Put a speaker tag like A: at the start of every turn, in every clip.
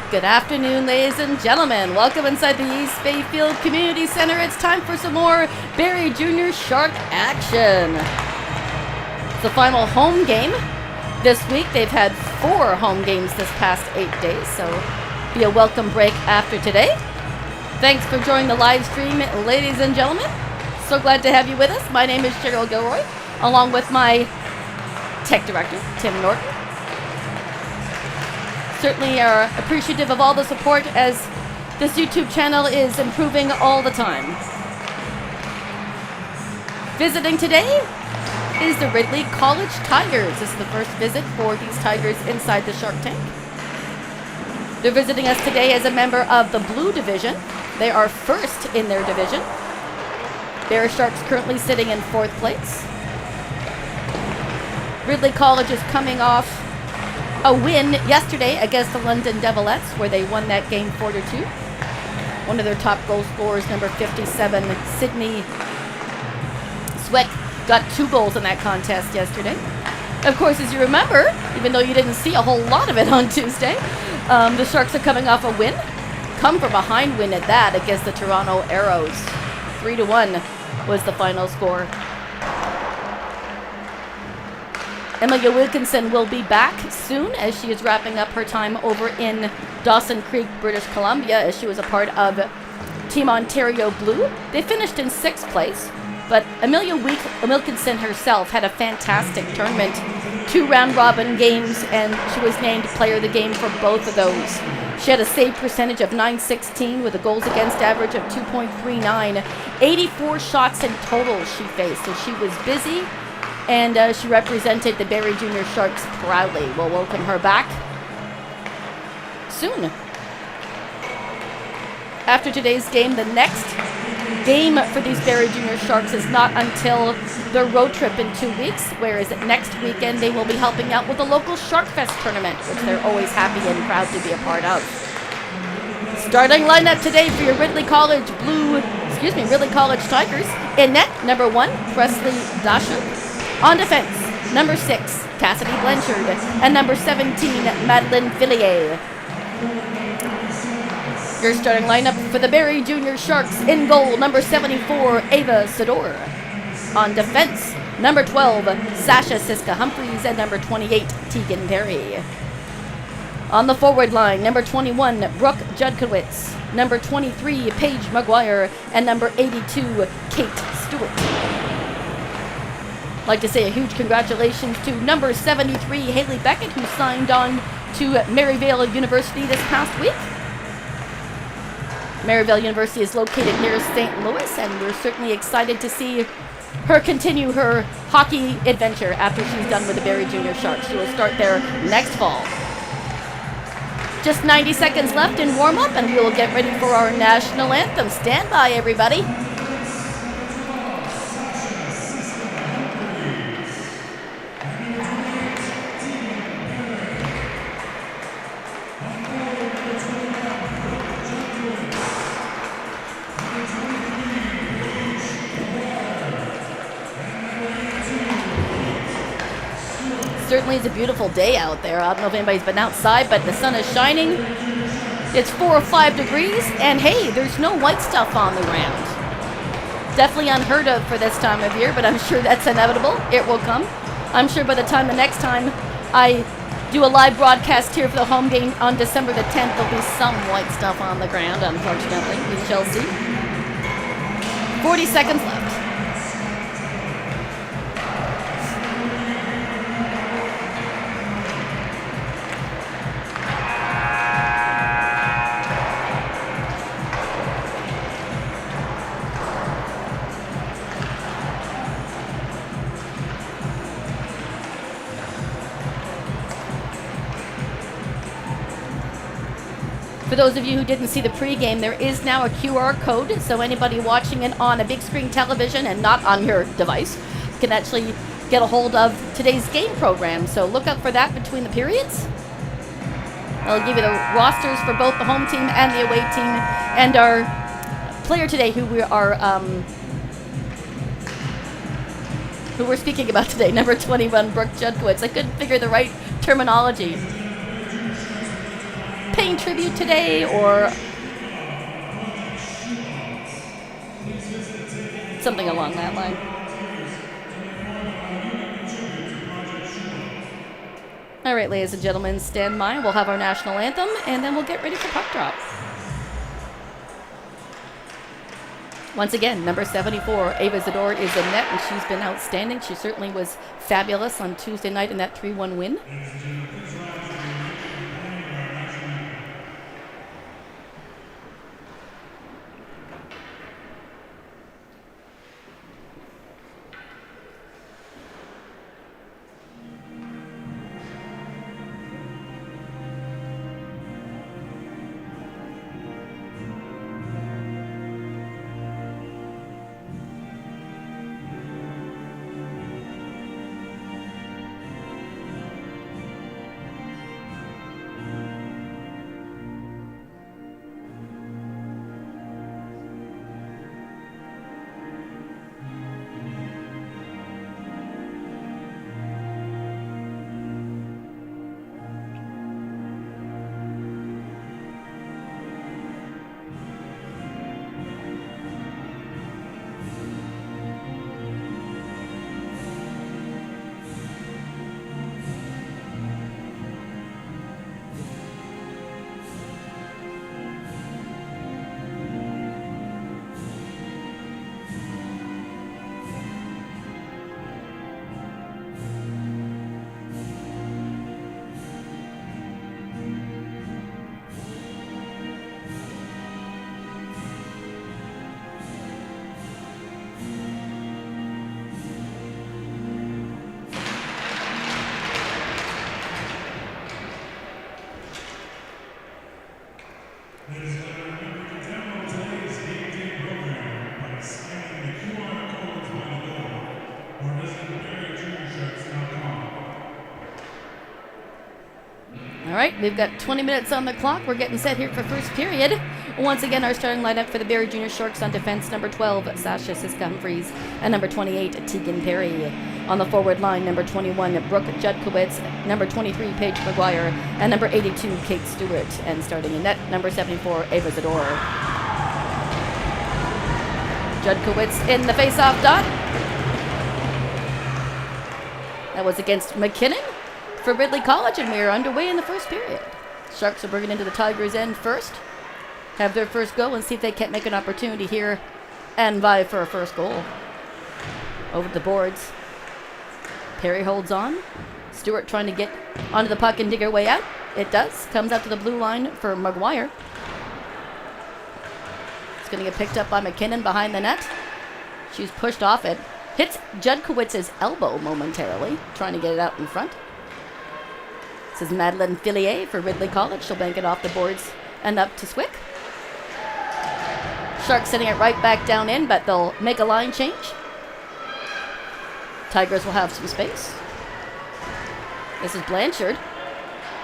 A: Good afternoon, ladies and gentlemen. Welcome inside the East Bayfield Community Center. It's time for some more Barrie Junior Shark action. It's the final home game this week. They've had 4 home games this past 8 days, so be a welcome break after today. Thanks for joining the live stream, ladies and gentlemen. So glad to have you with us. My name is Cheryl Gilroy, along with my tech director, Tim Norton. Certainly are appreciative of all the support as this YouTube channel is improving all the time. Visiting today is the Ridley College Tigers. This is the first visit for these Tigers inside the Shark Tank. They're visiting us today as a member of the Blue Division. They are first in their division. Barrie Sharks currently sitting in 4th place. Ridley College is coming off a win yesterday against the London Devilettes, where they won that game 4-2. One of their top goal scorers, number 57, Sydney Sweck, got 2 goals in that contest yesterday. Of course, as you remember, even though you didn't see a whole lot of it on Tuesday, the Sharks are coming off a win. Come from behind win at that against the Toronto Arrows. 3-1 was the final score. Emilia Wilkinson will be back soon as she is wrapping up her time over in Dawson Creek, British Columbia, as she was a part of Team Ontario Blue. They finished in 6th place, but Emilia Wilkinson herself had a fantastic tournament. 2 round-robin games, and she was named player of the game for both of those. She had a save percentage of .916 with a goals against average of 2.39. 84 shots in total she faced, so she was busy. And she represented the Barrie Junior Sharks proudly. We'll welcome her back soon. After today's game, the next game for these Barrie Junior Sharks is not until their road trip in 2 weeks, whereas next weekend they will be helping out with the local Shark Fest tournament, which they're always happy and proud to be a part of. Starting lineup today for your Ridley College Tigers. In net, number 1, Presley Dasher. On defense, number 6, Cassidy Blanchard, and number 17, Madeline Villiers. Your starting lineup for the Barrie Junior Sharks: in goal, number 74, Ava Sador. On defense, number 12, Sasha Siska Humphreys, and number 28, Tegan Barrie. On the forward line, number 21, Brooke Judkowitz, number 23, Paige McGuire, and number 82, Kate Stewart. I'd like to say a huge congratulations to number 73, Haley Beckett, who signed on to Maryvale University this past week. Maryvale University is located near St. Louis, and we're certainly excited to see her continue her hockey adventure after she's done with the Barrie Junior Sharks. She will start there next fall. Just 90 seconds left in warm-up, and we will get ready for our national anthem. Stand by, everybody. Certainly it's a beautiful day out there. I don't know if anybody's been outside, but the sun is shining. It's 4 or 5 degrees, and hey, there's no white stuff on the ground. Definitely unheard of for this time of year, but I'm sure that's inevitable. It will come. I'm sure by the next time I do a live broadcast here for the home game on December the 10th, there'll be some white stuff on the ground, unfortunately. We shall see. 40 seconds left. For those of you who didn't see the pregame, there is now a QR code, so anybody watching it on a big screen television and not on your device can actually get a hold of today's game program. So look out for that between the periods. I'll give you the rosters for both the home team and the away team, and our player today who we're speaking about today, number 21, Brooke Judkowitz. I couldn't figure the right terminology. paying tribute today, or something along that line. All right, ladies and gentlemen, stand by. We'll have our national anthem, and then we'll get ready for puck drop. Once again, number 74, Ava Zador, is in net, and she's been outstanding. She certainly was fabulous on Tuesday night in that 3-1 win. All right, we've got 20 minutes on the clock. We're getting set here for first period. Once again, our starting lineup for the Barrie Junior Sharks: on defense, number 12, Sasha Siska-Humphries, and number 28, Tegan Barrie. On the forward line, number 21, Brooke Judkowitz, number 23, Paige McGuire, and number 82, Kate Stewart. And starting in net, number 74, Ava Zador. Judkowitz in the face-off dot. That was against McKinnon for Ridley College, and we are underway in the first period. Sharks are bringing into the Tigers' end first. Have their first go and see if they can't make an opportunity here and vie for a first goal. Over the boards. Perry holds on. Stewart trying to get onto the puck and dig her way out. It does. Comes out to the blue line for McGuire. It's going to get picked up by McKinnon behind the net. She's pushed off it. Hits Judkowitz's elbow momentarily, trying to get it out in front. This is Madeline Fillier for Ridley College. She'll bank it off the boards and up to Swick. Sharks sending it right back down in, but they'll make a line change. Tigers will have some space. This is Blanchard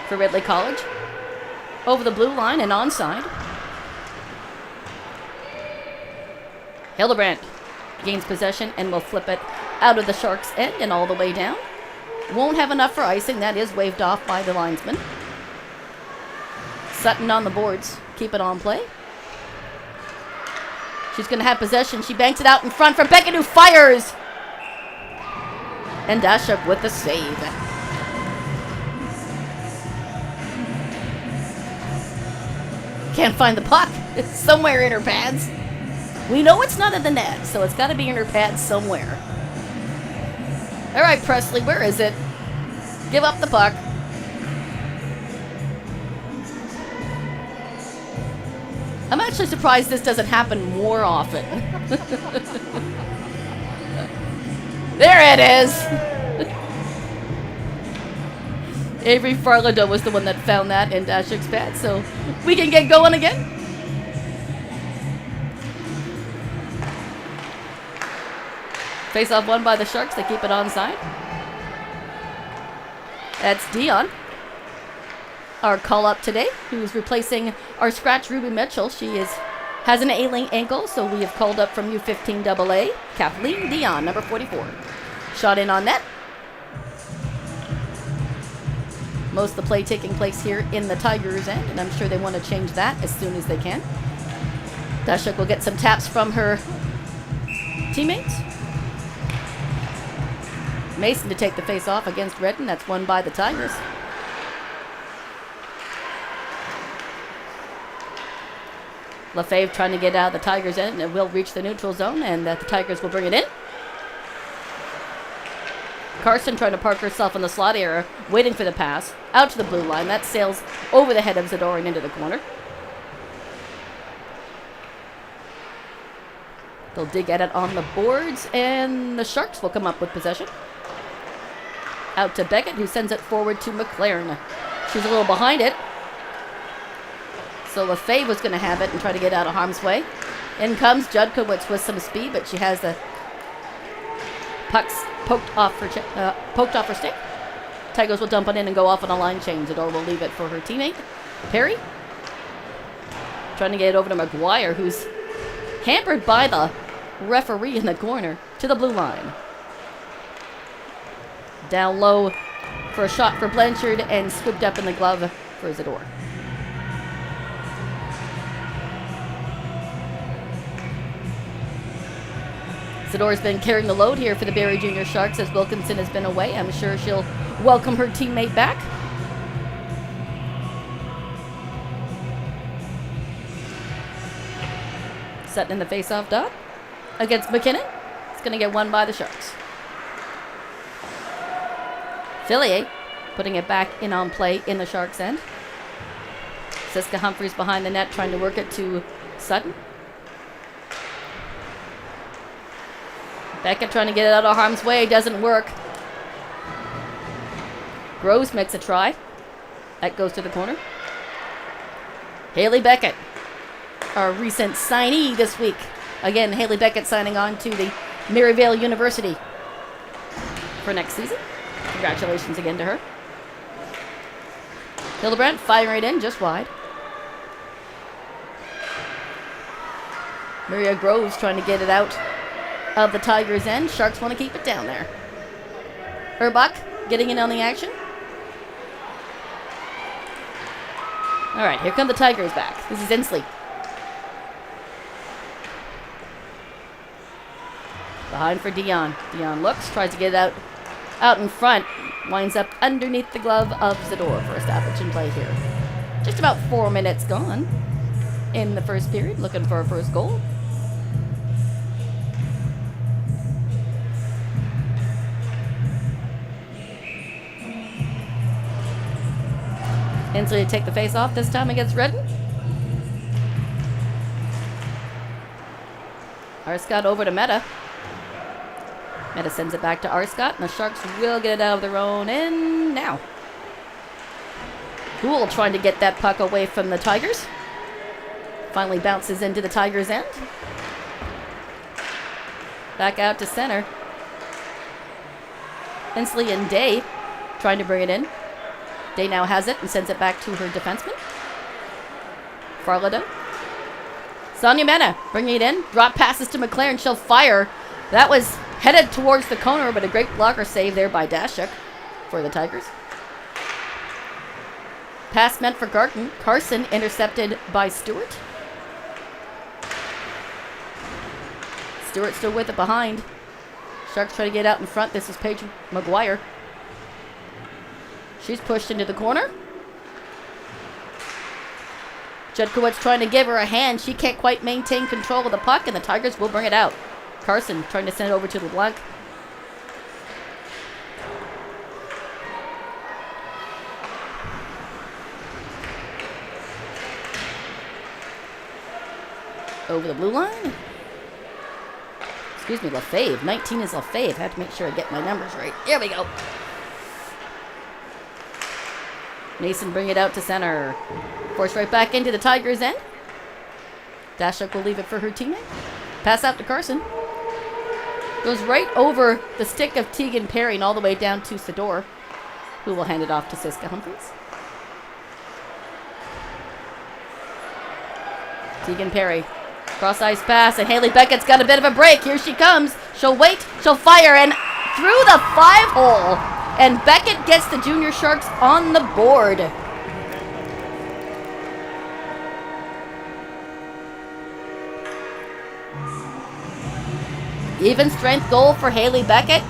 A: for Ridley College. Over the blue line and onside. Hildebrandt gains possession and will flip it out of the Sharks' end and all the way down. Won't have enough for icing. That is waved off by the linesman. Sutton on the boards. Keep it on play. She's going to have possession. She banks it out in front for Beckett, who fires. And Dashuk with the save. Can't find the puck. It's somewhere in her pads. We know it's not at the net, so it's got to be in her pads somewhere. All right, Presley, where is it? Give up the puck. I'm actually surprised this doesn't happen more often. There it is. Avery Farlado was the one that found that in Dashuk's pad, so we can get going again. Face-off won by the Sharks. They keep it onside. That's Dion, our call-up today, who's replacing our scratch Ruby Mitchell. She has an ailing ankle, so we have called up from U15 AA, Kathleen Dion, number 44. Shot in on net. most of the play taking place here in the Tigers' end, and I'm sure they want to change that as soon as they can. Dashuk will get some taps from her teammates. Mason to take the face off against Redden. That's won by the Tigers. Lefebvre trying to get out of the Tigers' end, and it will reach the neutral zone, and the Tigers will bring it in. Carson trying to park herself in the slot area, waiting for the pass, out to the blue line. That sails over the head of Zador and into the corner. They'll dig at it on the boards, and the Sharks will come up with possession. Out to Beckett, who sends it forward to McLaren. She's a little behind it. So Lefebvre was going to have it and try to get out of harm's way. In comes Judkowicz with some speed, but she has the pucks poked off her stick. Tigers will dump it in and go off on a line change. Zador will leave it for her teammate, Perry. Trying to get it over to McGuire, who's hampered by the referee in the corner, to the blue line. Down low for a shot for Blanchard and scooped up in the glove for Zador. Zador's been carrying the load here for the Barrie Junior Sharks as Wilkinson has been away. I'm sure she'll welcome her teammate back. Setting in the face-off dot against McKinnon. It's going to get won by the Sharks. Fillier putting it back in on play in the Sharks' end. Siska Humphreys behind the net trying to work it to Sutton. Beckett trying to get it out of harm's way. Doesn't work. Groves makes a try. That goes to the corner. Haley Beckett, our recent signee this week. Again, Haley Beckett signing on to the Maryvale University for next season. Congratulations again to her. Hildebrandt firing it in just wide. Maria Groves trying to get it out of the Tigers' end. Sharks want to keep it down there. Urbach getting in on the action. All right, here come the Tigers back. This is Inslee. Behind for Dion. Dion looks, tries to get it out in front. Winds up underneath the glove of Zador for a stoppage in play here. Just about 4 minutes gone in the first period, looking for a first goal. Inslee to take the face off this time against Redden. Arscott over to Meta. Meta sends it back to Arscott, and the Sharks will get it out of their own end now. Gould trying to get that puck away from the Tigers. Finally bounces into the Tigers' end. Back out to center. Inslee and Day trying to bring it in. Day now has it and sends it back to her defenseman. Farlado. Sonia Mena bringing it in. Drop passes to McLaren. She'll fire. That was headed towards the corner, but a great blocker save there by Dashuk for the Tigers. Pass meant for Garten. Carson intercepted by Stewart. Stewart still with it behind. Sharks try to get out in front. This is Paige McGuire. She's pushed into the corner. Judkowicz trying to give her a hand. She can't quite maintain control of the puck, and the Tigers will bring it out. Carson trying to send it over to LeBlanc. Over the blue line. Excuse me, Lefebvre. 19 is Lefebvre. I have to make sure I get my numbers right. Here we go. Mason bring it out to center. Forced right back into the Tigers' end. Dashuk will leave it for her teammate. Pass out to Carson. Goes right over the stick of Tegan Perry and all the way down to Sador, who will hand it off to Siska Humphreys. Tegan Perry. Cross-ice pass, and Haley Beckett's got a bit of a break. Here she comes. She'll wait. She'll fire, and through the 5-hole. And Beckett gets the Junior Sharks on the board. Even strength goal for Haley Beckett.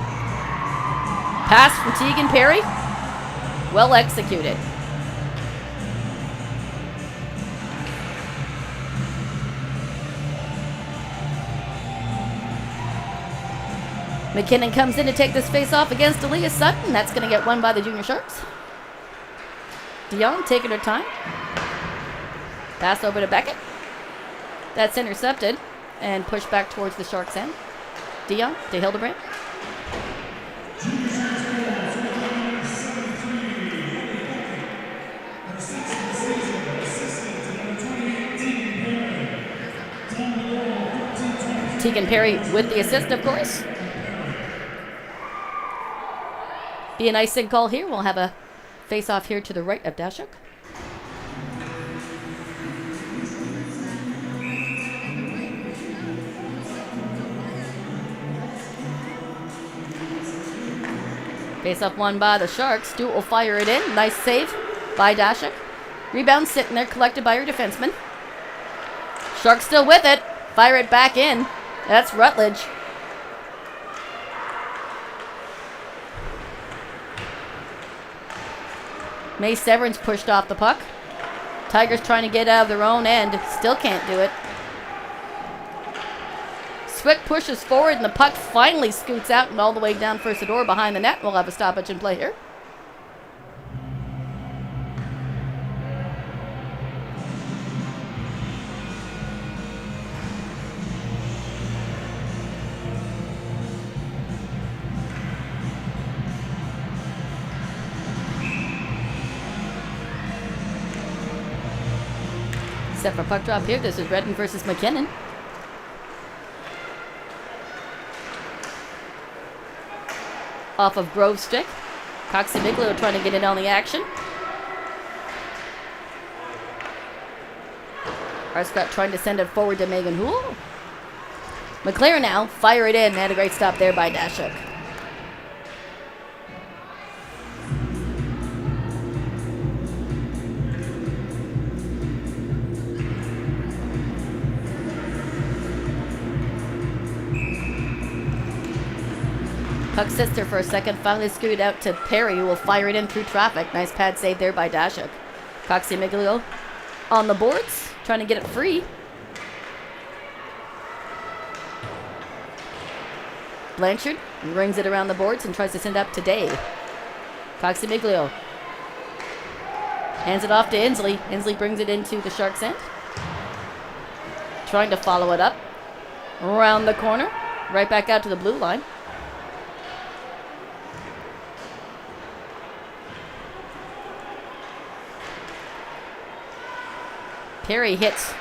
A: Pass from Tegan Perry. Well executed. McKinnon comes in to take this face off against Aaliyah Sutton. That's going to get won by the Junior Sharks. Dion taking her time. Pass over to Beckett. That's intercepted and pushed back towards the Sharks' end. Dion to Hildebrand. Tegan Perry with the assist, of course. Be an icing call here. We'll have a face-off here to the right of Dashuk. Face-off won by the Sharks. Stewart will fire it in. Nice save by Dashuk. Rebound sitting there, collected by her defenseman. Sharks still with it. Fire it back in. That's Rutledge. May Severance pushed off the puck. Tigers trying to get out of their own end. Still can't do it. Swick pushes forward and the puck finally scoots out and all the way down for Sador behind the net. We'll have a stoppage in play here. Set for puck drop here. This is Redden versus McKinnon. Off of Grove's stick. Coxie-Miglio trying to get in on the action. Arscott trying to send it forward to Megan Houle. McLaren now, fire it in. Had a great stop there by Dashuk. Puck sits there for a second, finally scooted out to Perry, who will fire it in through traffic. Nice pad save there by Dashuk. Coxie-Miglio on the boards, trying to get it free. Blanchard rings it around the boards and tries to send it up to Day. Coxie-Miglio hands it off to Inslee. Inslee brings it into the Sharks' end. Trying to follow it up. Around the corner, right back out to the blue line. Perry hits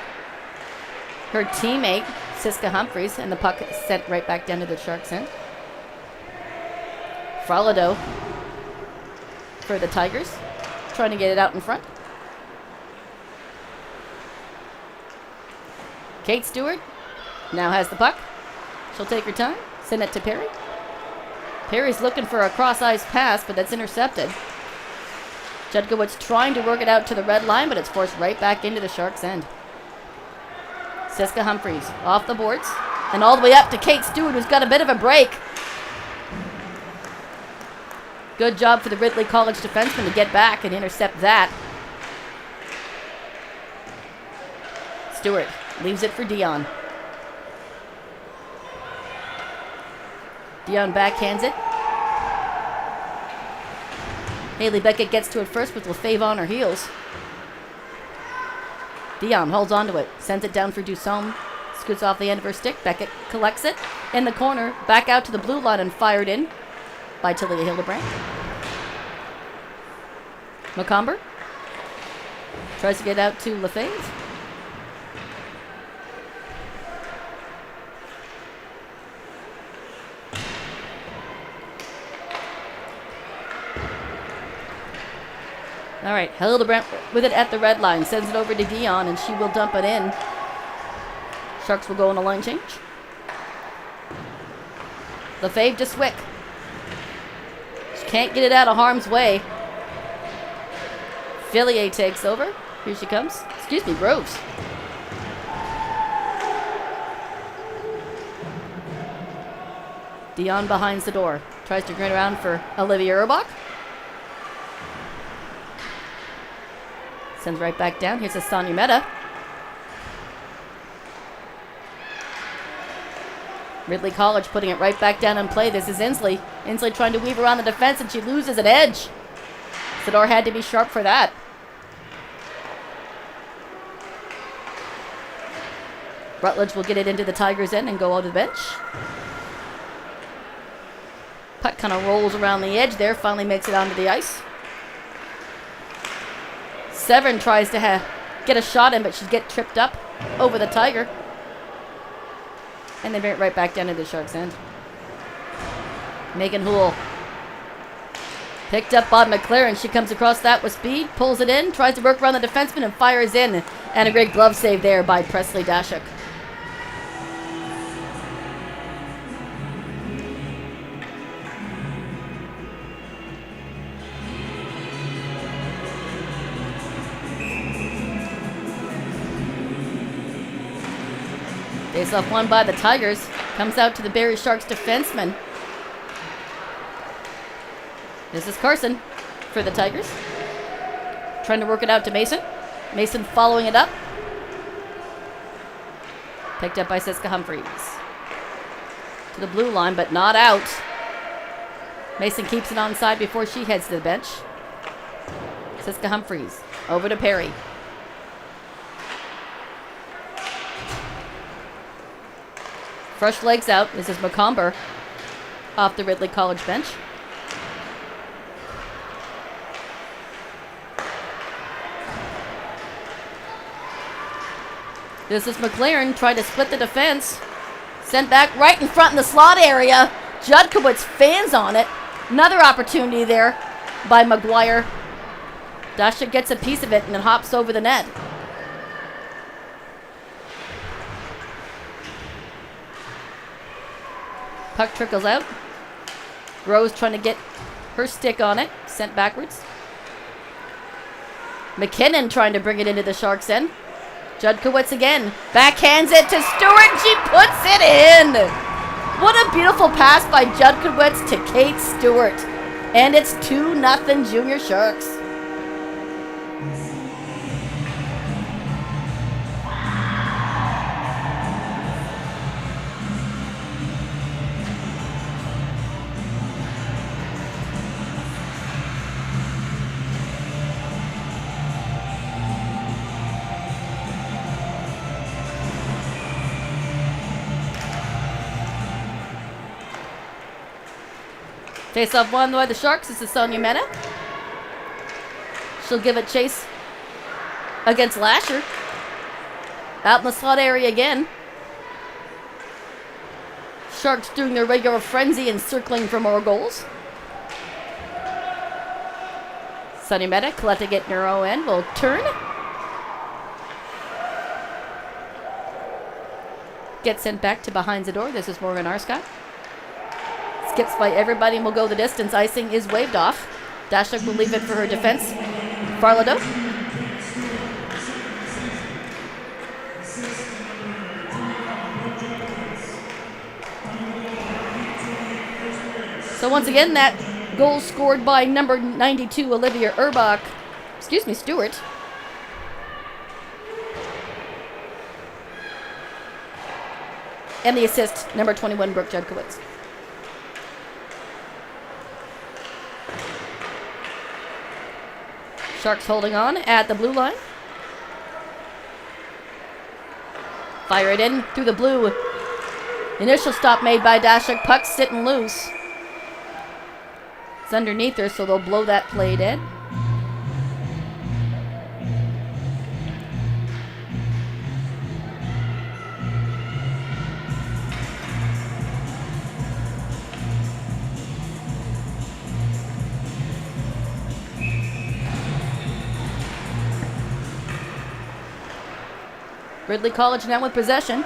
A: her teammate, Siska Humphreys, and the puck is sent right back down to the Sharks' end. Frolado for the Tigers, trying to get it out in front. Kate Stewart now has the puck. She'll take her time, send it to Perry. Perry's looking for a cross-ice pass, but that's intercepted. Judkowicz trying to work it out to the red line, but it's forced right back into the Sharks' end. Siska Humphreys off the boards and all the way up to Kate Stewart, who's got a bit of a break. Good job for the Ridley College defenseman to get back and intercept that. Stewart leaves it for Dion. Dion backhands it. Haley Beckett gets to it first with Lefebvre on her heels. Dion holds onto it, sends it down for Dussault. Scoots off the end of her stick. Beckett collects it in the corner, back out to the blue line and fired in by Talia Hildebrand. McComber tries to get out to Lefebvre. All right, Hildebrand with it at the red line. Sends it over to Dion, and she will dump it in. Sharks will go on a line change. Lefebvre to Swick. She Can't get it out of harm's way. Fillier takes over. Here she comes. Excuse me, Groves. Dion behind the door. Tries to turn around for Olivia Urbach. Sends right back down. Here's a Sonia Meta. Ridley College putting it right back down in play. This is Inslee. Inslee trying to weave around the defense, and she loses an edge. Sador had to be sharp for that. Rutledge will get it into the Tigers' end and go out to the bench. Puck kind of rolls around the edge there, finally makes it onto the ice. Severn tries to get a shot in, but she'd get tripped up over the Tiger. And they bring it right back down to the Sharks' end. Megan Houle. Picked up by McLaren. She comes across that with speed, pulls it in, tries to work around the defenseman and fires in. And a great glove save there by Presley Dashuk. Face-off won by the Tigers. Comes out to the Barrie Sharks defenseman. This is Carson for the Tigers. Trying to work it out to Mason. Mason following it up. Picked up by Siska Humphreys. To the blue line, but not out. Mason keeps it onside before she heads to the bench. Siska Humphreys over to Perry. Fresh legs out. This is McComber off the Ridley College bench. This is McLaren trying to split the defense. Sent back right in front in the slot area. Judkowitz fans on it. Another opportunity there by McGuire. Dasha gets a piece of it and then hops over the net. Puck trickles out. Rose trying to get her stick on it. Sent backwards. McKinnon trying to bring it into the Sharks' end. Judkowitz again. Backhands it to Stewart. She puts it in. What a beautiful pass by Judkowitz to Kate Stewart. And it's 2-0 Junior Sharks. Face-off won by the Sharks. This is Sonia Mena. She'll give it chase against Lasher. Out in the slot area again. Sharks doing their regular frenzy and circling for more goals. Sonia Mena collecting it in her own end. Will turn. Get sent back to behind the door. This is Morgan Arscott. Skips by everybody and will go the distance. Icing is waved off. Dashuk will leave it for her defense. Farlado. So once again, that goal scored by number 92, Olivia Urbach. Excuse me, Stewart. And the assist, number 21, Brooke Judkowitz. Sharks holding on at the blue line. Fire it in through the blue. Initial stop made by Dashuk. Puck sitting loose. It's underneath her, so they'll blow that play dead. Ridley College now with possession.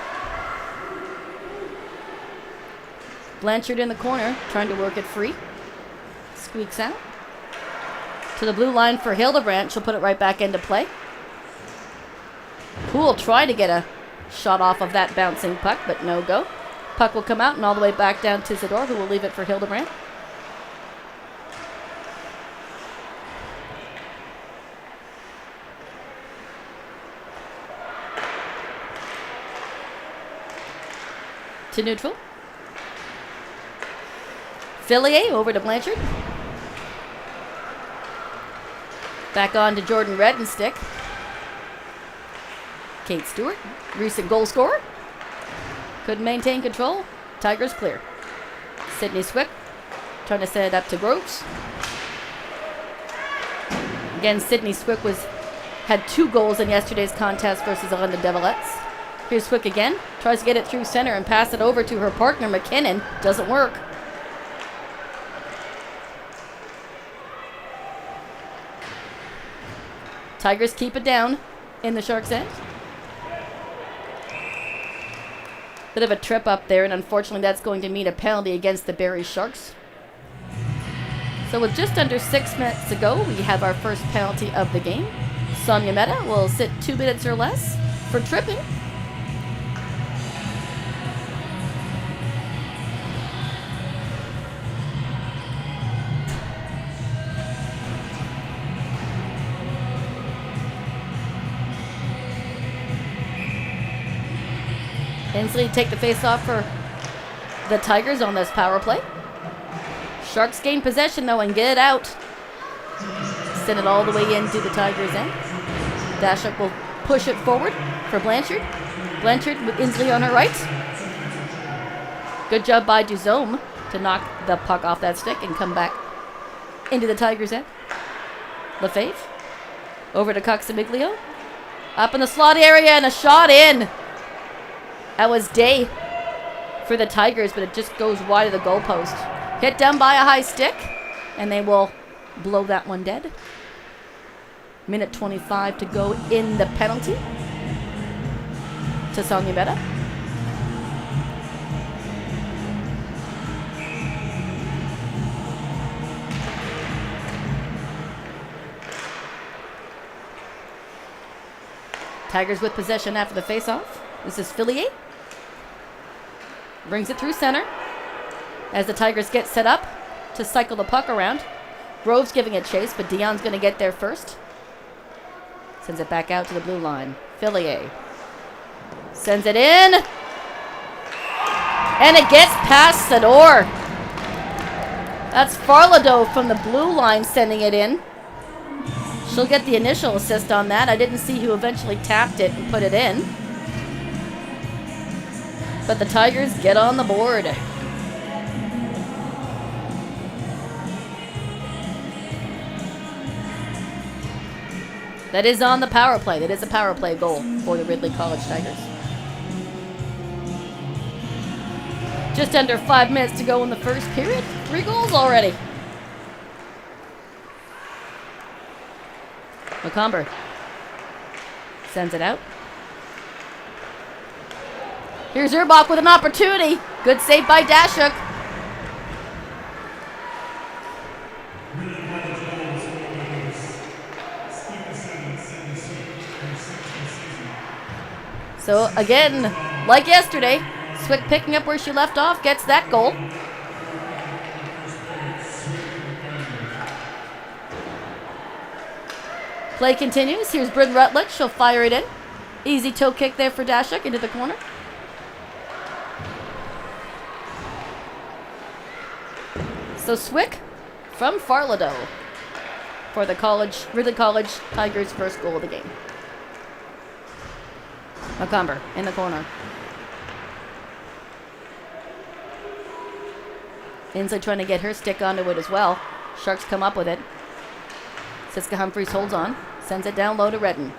A: Blanchard in the corner, trying to work it free. Squeaks out. To the blue line for Hildebrandt. She'll put it right back into play. Poole tried to get a shot off of that bouncing puck, but no go. Puck will come out and all the way back down to Zador, who will leave it for Hildebrandt. To neutral. Fillier over to Blanchard. Back on to Jordan Redenstick. Kate Stewart, recent goal scorer. Couldn't maintain control. Tigers clear. Sydney Swick trying to set it up to Groves. Again, Sydney Swick had 2 goals in yesterday's contest versus the London Devilettes. Here's Swick again. Tries to get it through center and pass it over to her partner, McKinnon. Doesn't work. Tigers keep it down in the Sharks' end. Bit of a trip up there, and unfortunately that's going to mean a penalty against the Barrie Sharks. So with just under 6 minutes to go, we have our first penalty of the game. Sonia Mehta will sit 2 minutes or less for tripping. Inslee take the face-off for the Tigers on this power play. Sharks gain possession, though, and get it out. Send it all the way into the Tigers' end. Dashuk will push it forward for Blanchard. Blanchard with Inslee on her right. Good job by Duzome to knock the puck off that stick and come back into the Tigers' end. Lefebvre over to Coxamiglio. Up in the slot area and a shot in. That was Day for the Tigers, but it just goes wide of the goalpost. Hit down by a high stick, and they will blow that one dead. Minute 25 to go in the penalty to Sonia Mehta. Tigers with possession after the face-off. This is Fillier. Brings it through center as the Tigers get set up to cycle the puck around. Groves giving it chase, but Dion's going to get there first. Sends it back out to the blue line. Fillier sends it in. And it gets past Sador. That's Farlado from the blue line sending it in. She'll get the initial assist on that. I didn't see who eventually tapped it and put it in. But the Tigers get on the board. That is on the power play. That is a power play goal for the Ridley College Tigers. Just under 5 minutes to go in the first period. 3 goals already. McComber sends it out. Here's Urbach with an opportunity. Good save by Dashuk. So again, like yesterday, Swick picking up where she left off, gets that goal. Play continues. Here's Bryn Rutledge. She'll fire it in. Easy toe kick there for Dashuk into the corner. So Swick from Farlado for the Ridley College Tigers' first goal of the game. McComber in the corner. Inslee trying to get her stick onto it as well. Sharks come up with it. Siska Humphreys holds on. Sends it down low to Redden.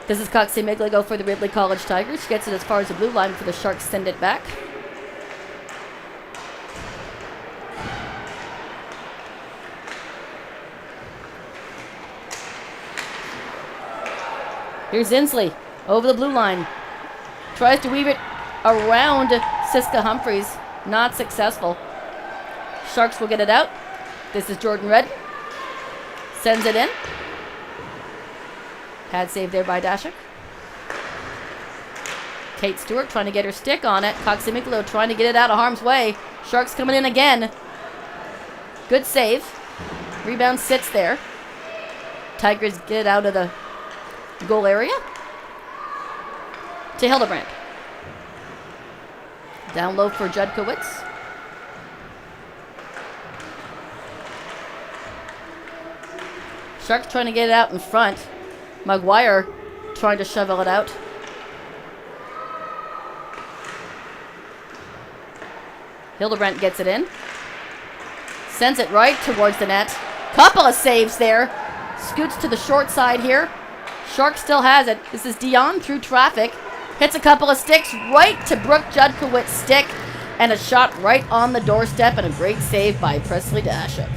A: This is Coxie Migligo for the Ridley College Tigers. She gets it as far as the blue line for the Sharks send it back. Here's Inslee over the blue line. Tries to weave it around Siska Humphreys. Not successful. Sharks will get it out. This is Jordan Red. Sends it in. Pad save there by Dashik. Kate Stewart trying to get her stick on it. Coximiclo trying to get it out of harm's way. Sharks coming in again. Good save. Rebound sits there. Tigers get it out of the goal area. To Hildebrandt. Down low for Judkowitz. Sharks trying to get it out in front. Maguire trying to shovel it out. Hildebrandt gets it in. Sends it right towards the net. Couple of saves there. Scoots to the short side here. Sharks still has it. This is Dion through traffic. Hits a couple of sticks right to Brooke Judkowitz's stick. And a shot right on the doorstep and a great save by Presley Dashik.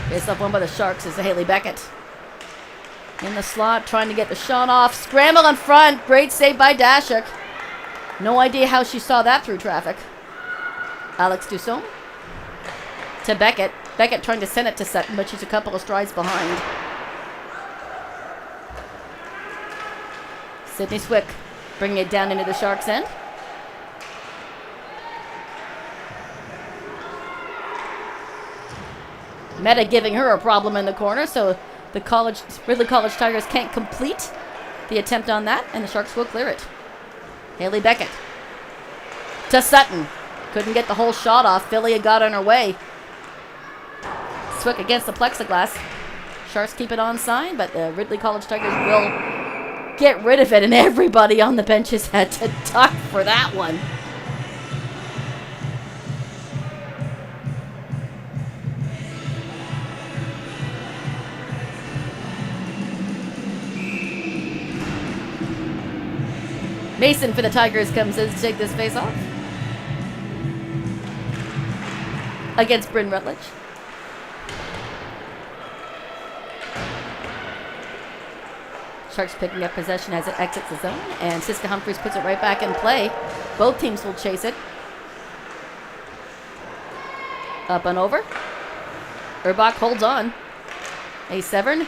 A: Face off one by the Sharks is Haley Beckett. In the slot, trying to get the shot off. Scramble in front. Great save by Dashik. No idea how she saw that through traffic. Alex Dusson. To Beckett. Beckett trying to send it to Sutton, but she's a couple of strides behind. Sydney Swick bringing it down into the Sharks' end. Meta giving her a problem in the corner, so the Ridley College Tigers can't complete the attempt on that, and the Sharks will clear it. Haley Beckett to Sutton. Couldn't get the whole shot off. Philly had got on her way. Swick against the plexiglass. Sharks keep it onside, but the Ridley College Tigers will get rid of it, and everybody on the benches had to duck for that one. Mason for the Tigers comes in to take this face off. Against Bryn Rutledge. Sharks picking up possession as it exits the zone. And Siska Humphreys puts it right back in play. Both teams will chase it. Up and over. Urbach holds on. A7.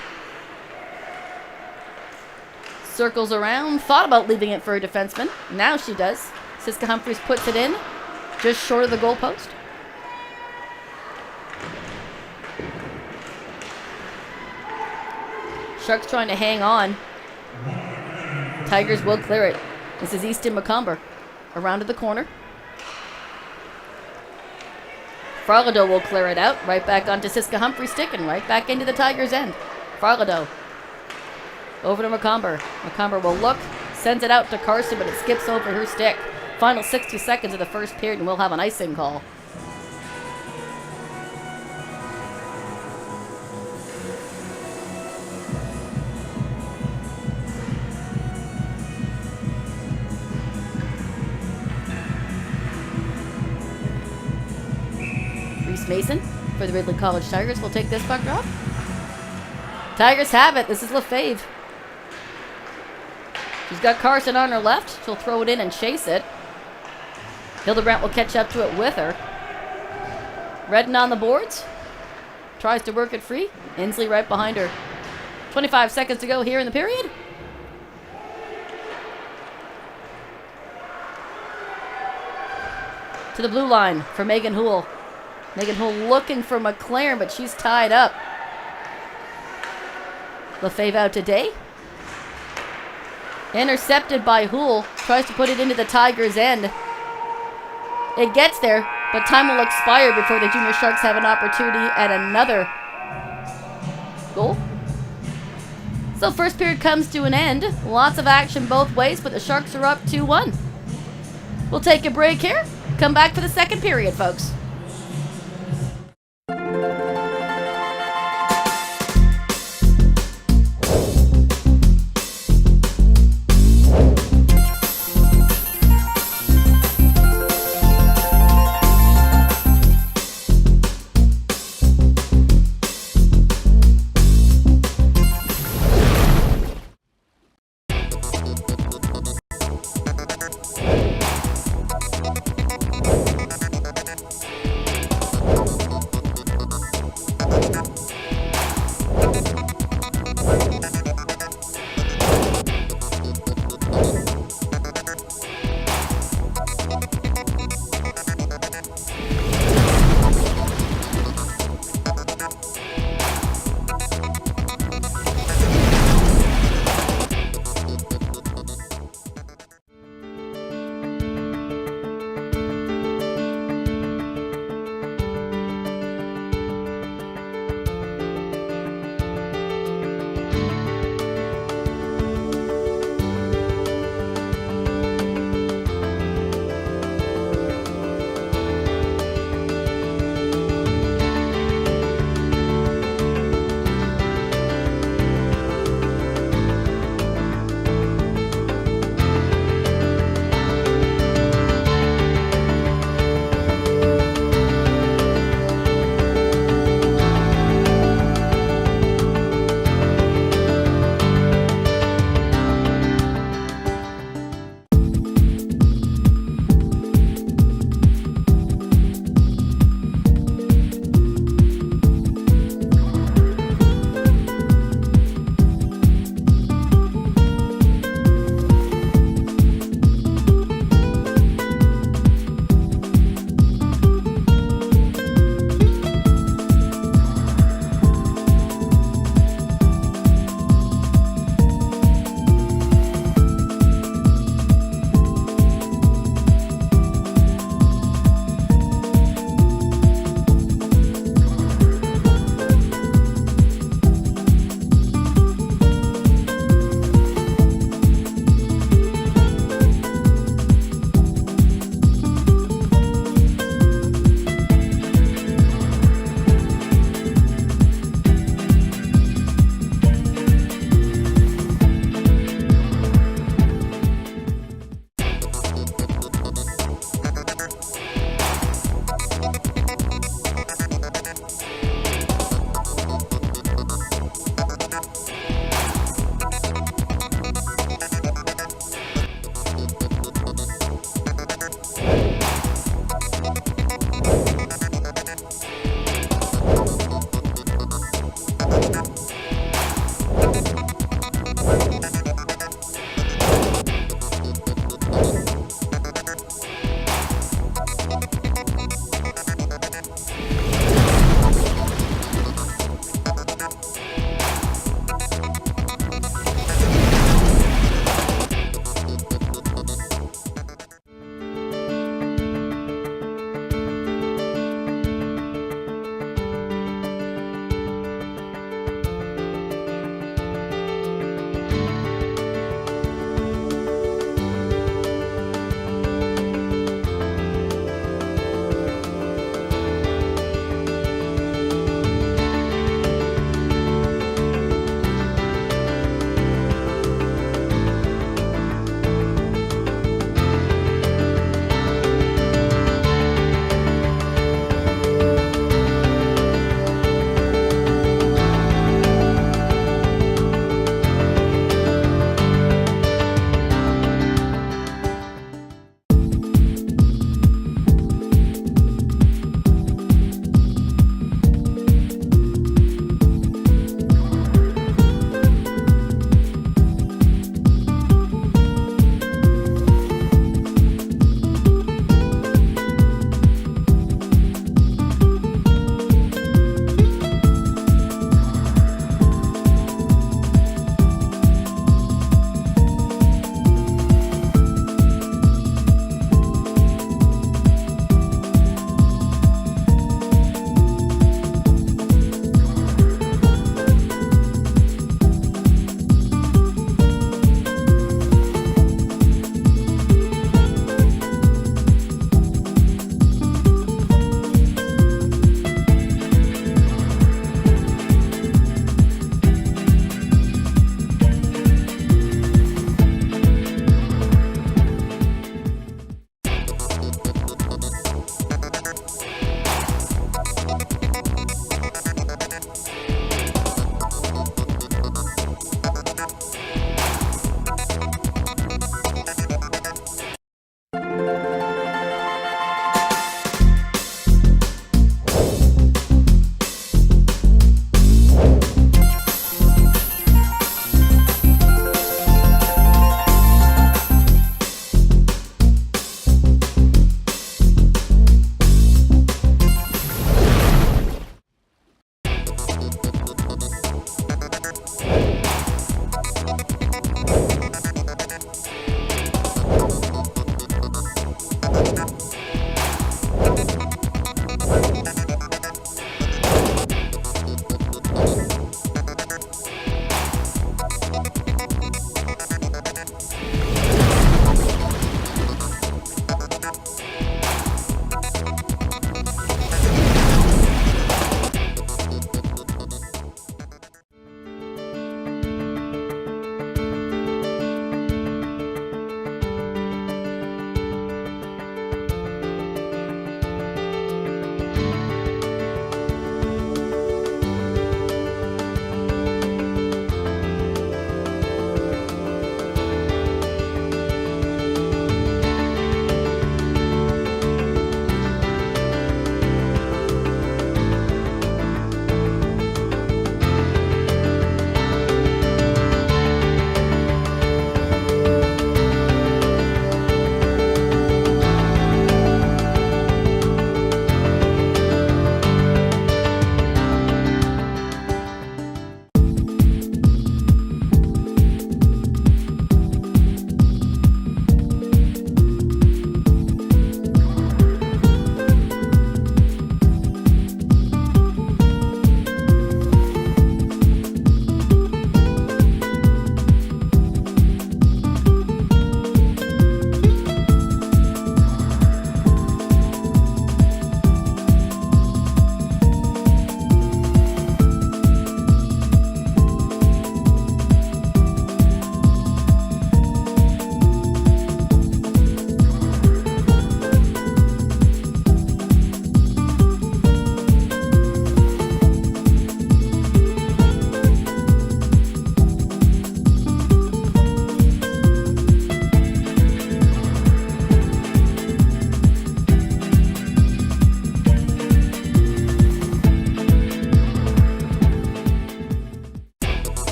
A: Circles around. Thought about leaving it for a defenseman. Now she does. Siska Humphreys puts it in. Just short of the goal post. Sharks trying to hang on. Tigers will clear it. This is Easton McComber. Around to the corner. Farlado will clear it out. Right back onto Siska Humphreys' stick and right back into the Tigers' end. Farlado. Over to McComber. McComber will look. Sends it out to Carson, but it skips over her stick. Final 60 seconds of the first period, and we'll have an icing call. Reese Mason for the Ridley College Tigers will take this puck drop. Tigers have it. This is Lefebvre. She's got Carson on her left. She'll throw it in and chase it. Hildebrandt will catch up to it with her. Redden on the boards. Tries to work it free. Inslee right behind her. 25 seconds to go here in the period. To the blue line for Megan Houle. Megan Houle looking for McLaren, but she's tied up. Lefebvre out today. Intercepted by Houle. Tries to put it into the Tigers' end. It gets there, but time will expire before the Junior Sharks have an opportunity at another goal. So first period comes to an end. Lots of action both ways, but the Sharks are up 2-1. We'll take a break here. Come back for the second period, folks.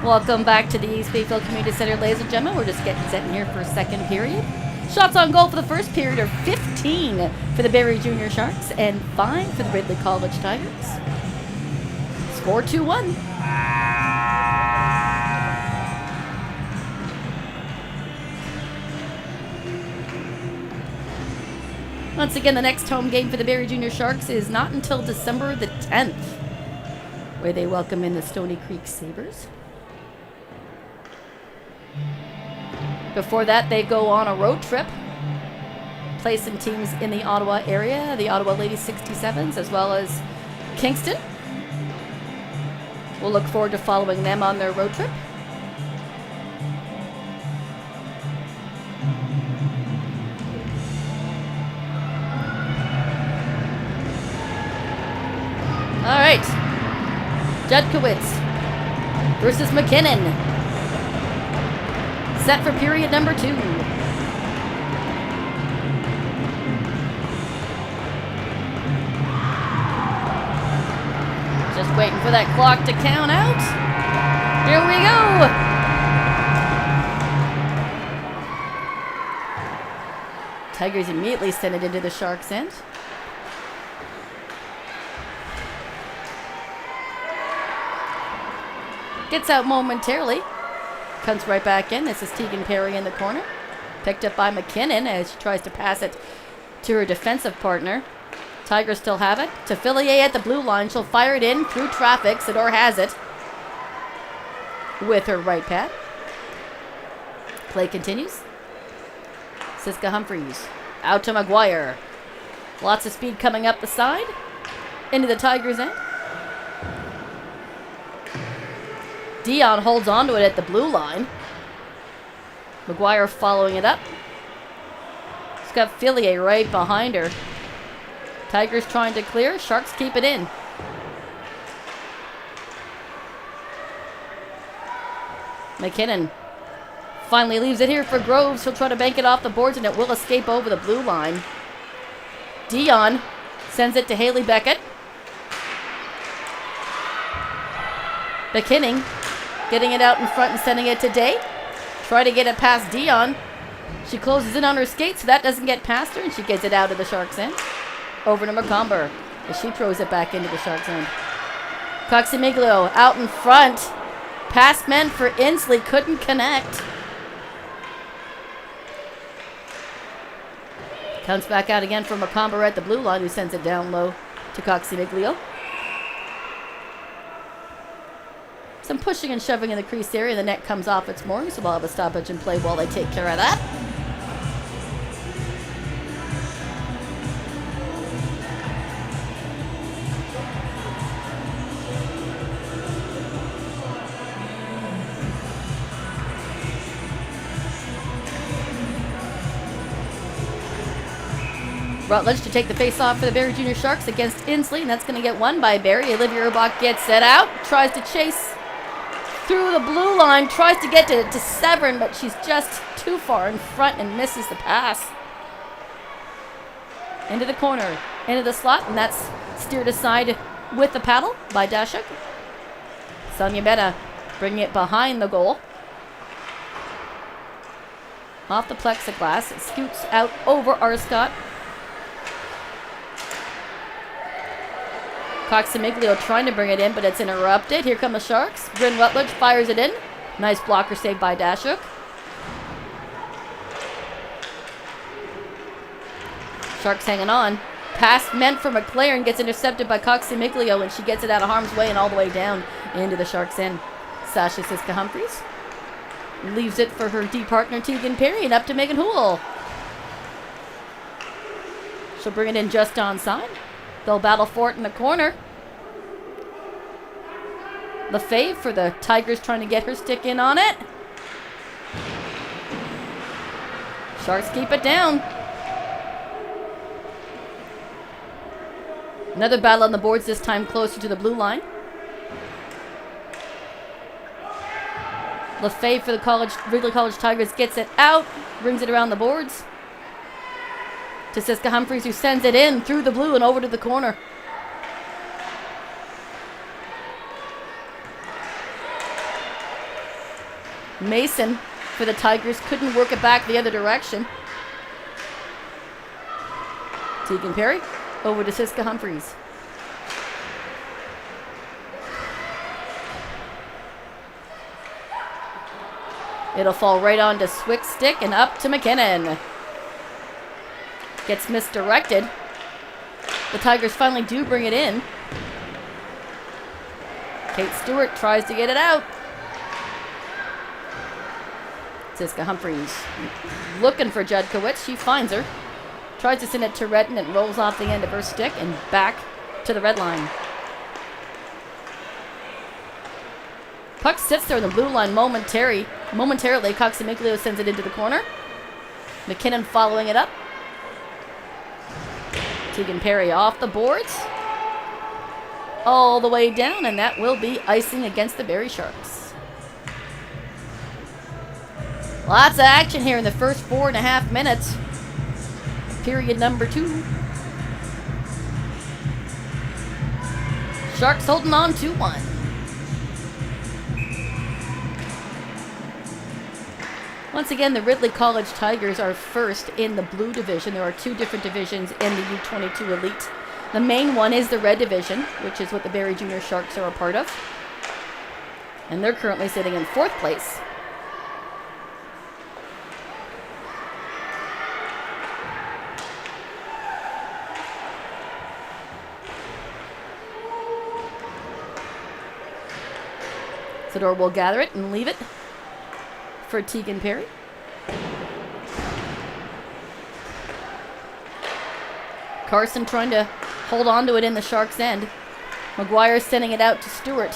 A: Welcome back to the East Bayfield Community Center, ladies and gentlemen. We're just getting set in here for second period. Shots on goal for the first period are 15 for the Barrie Junior Sharks and 5 for the Ridley College Tigers. Score 2-1. Once again, the next home game for the Barrie Junior Sharks is not until December the 10th, where they welcome in the Stony Creek Sabres. Before that, they go on a road trip, play some teams in the Ottawa area, the Ottawa Ladies 67s, as well as Kingston. We'll look forward to following them on their road trip. All right, Judkowitz versus McKinnon. Set for period number 2. Just waiting for that clock to count out. Here we go. Tigers immediately send it into the Sharks' end. Gets out momentarily. Comes right back in. This is Tegan Perry in the corner. Picked up by McKinnon as she tries to pass it to her defensive partner. Tigers still have it. To Fillier at the blue line. She'll fire it in through traffic. Sador has it with her right pad. Play continues. Siska Humphreys out to McGuire. Lots of speed coming up the side. Into the Tigers' end. Dion holds onto it at the blue line. McGuire following it up. She's got Fillier right behind her. Tigers trying to clear. Sharks keep it in. McKinnon finally leaves it here for Groves. She'll try to bank it off the boards and it will escape over the blue line. Dion sends it to Haley Beckett. McKinnon getting it out in front and sending it to Day. Try to get it past Dion. She closes in on her skates, so that doesn't get past her, and she gets it out of the Sharks' end. Over to McComber as she throws it back into the Sharks' end. Coximiglio out in front. Past men for Inslee, couldn't connect. Comes back out again for McComber at the blue line, who sends it down low to Coximiglio. Some pushing and shoving in the crease area. The net comes off its mooring, so we'll have a stoppage and play while they take care of that. Rutledge to take the face-off for the Barrie Junior Sharks against Inslee, and that's going to get won by Barrie. Olivia Urbach gets it out, tries to chase through the blue line, tries to get to Severn, but she's just too far in front and misses the pass. Into the corner, into the slot, and that's steered aside with the paddle by Dashuk. Sonia Bena bringing it behind the goal. Off the plexiglass, it scoots out over Arscott. Coximiglio trying to bring it in, but it's interrupted. Here come the Sharks. Bryn Rutledge fires it in. Nice blocker save by Dashuk. Sharks hanging on. Pass meant for McLaren gets intercepted by Coximiglio, and she gets it out of harm's way and all the way down into the Sharks' end. Sasha Siska Humphreys leaves it for her D partner Tegan Perry, and up to Megan Hoole. She'll bring it in just onside. They'll battle for it in the corner. LaFave for the Tigers trying to get her stick in on it. Sharks keep it down. Another battle on the boards, this time closer to the blue line. LaFave for the Ridley College Tigers gets it out, brings it around the boards. To Siska Humphreys, who sends it in through the blue and over to the corner. Mason for the Tigers couldn't work it back the other direction. Tegan Perry over to Siska Humphreys. It'll fall right on to Swick's stick and up to McKinnon. Gets misdirected. The Tigers finally do bring it in. Kate Stewart tries to get it out. Siska Humphreys looking for Judkowicz. She finds her. Tries to send it to Redden and rolls off the end of her stick and back to the red line. Puck sits there on the blue line momentarily. Coxamiglio sends it into the corner. McKinnon following it up. Tegan Perry off the boards. All the way down, and that will be icing against the Barrie Sharks. Lots of action here in the first 4.5 minutes. Period number 2. Sharks holding on 2-1. Once again, the Ridley College Tigers are first in the blue division. There are 2 different divisions in the U22 Elite. The main one is the red division, which is what the Barrie Junior Sharks are a part of. And they're currently sitting in 4th place. Sador will gather it and leave it for Tegan Perry. Carson trying to hold on to it in the Sharks' end. McGuire sending it out to Stewart.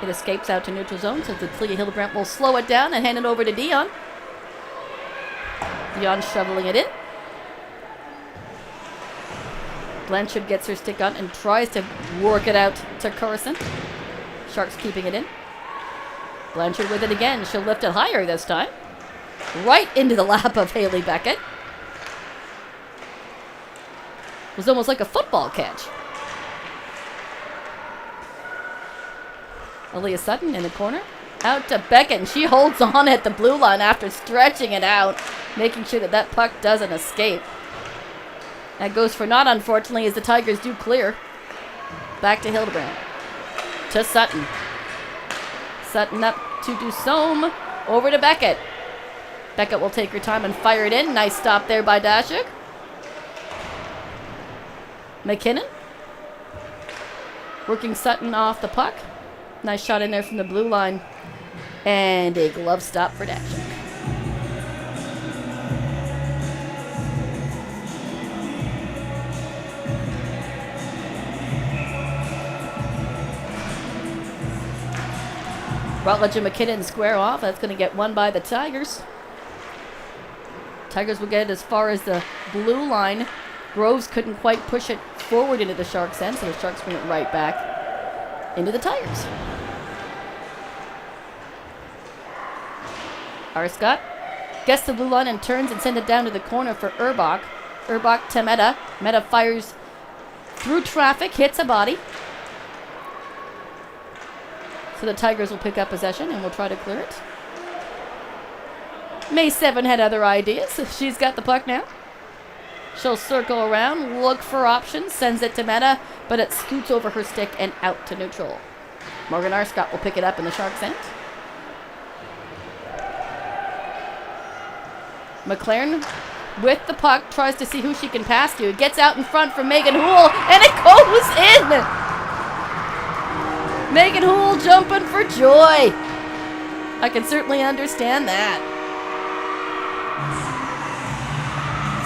A: It escapes out to neutral zone, so the Clea Hildebrandt will slow it down and hand it over to Dion. Dion shoveling it in. Blanchard gets her stick on and tries to work it out to Carson. Sharks keeping it in. Blanchard with it again. She'll lift it higher this time. Right into the lap of Haley Beckett. It was almost like a football catch. Aaliyah Sutton in the corner. Out to Beckett, and she holds on at the blue line after stretching it out, making sure that that puck doesn't escape. That goes for naught, unfortunately, as the Tigers do clear. Back to Hildebrandt. To Sutton. Sutton up to Dusome. Over to Beckett. Beckett will take her time and fire it in. Nice stop there by Dashik. McKinnon. Working Sutton off the puck. Nice shot in there from the blue line. And a glove stop for Dashik. Rutledge and McKinnon square off. That's going to get won by the Tigers. Tigers will get it as far as the blue line. Groves couldn't quite push it forward into the Sharks' end, so the Sharks bring it right back into the Tigers. Arscott gets the blue line and turns and sends it down to the corner for Urbach. Urbach to Meta. Meta fires through traffic, hits a body. So the Tigers will pick up possession and will try to clear it. May 7 had other ideas. She's got the puck now. She'll circle around, look for options, sends it to Meta, but it scoots over her stick and out to neutral. Morgan Arscott will pick it up in the Sharks' end. McLaren with the puck tries to see who she can pass to. It gets out in front for Megan Houle, and it goes in! Megan Houle jumping for joy. I can certainly understand that.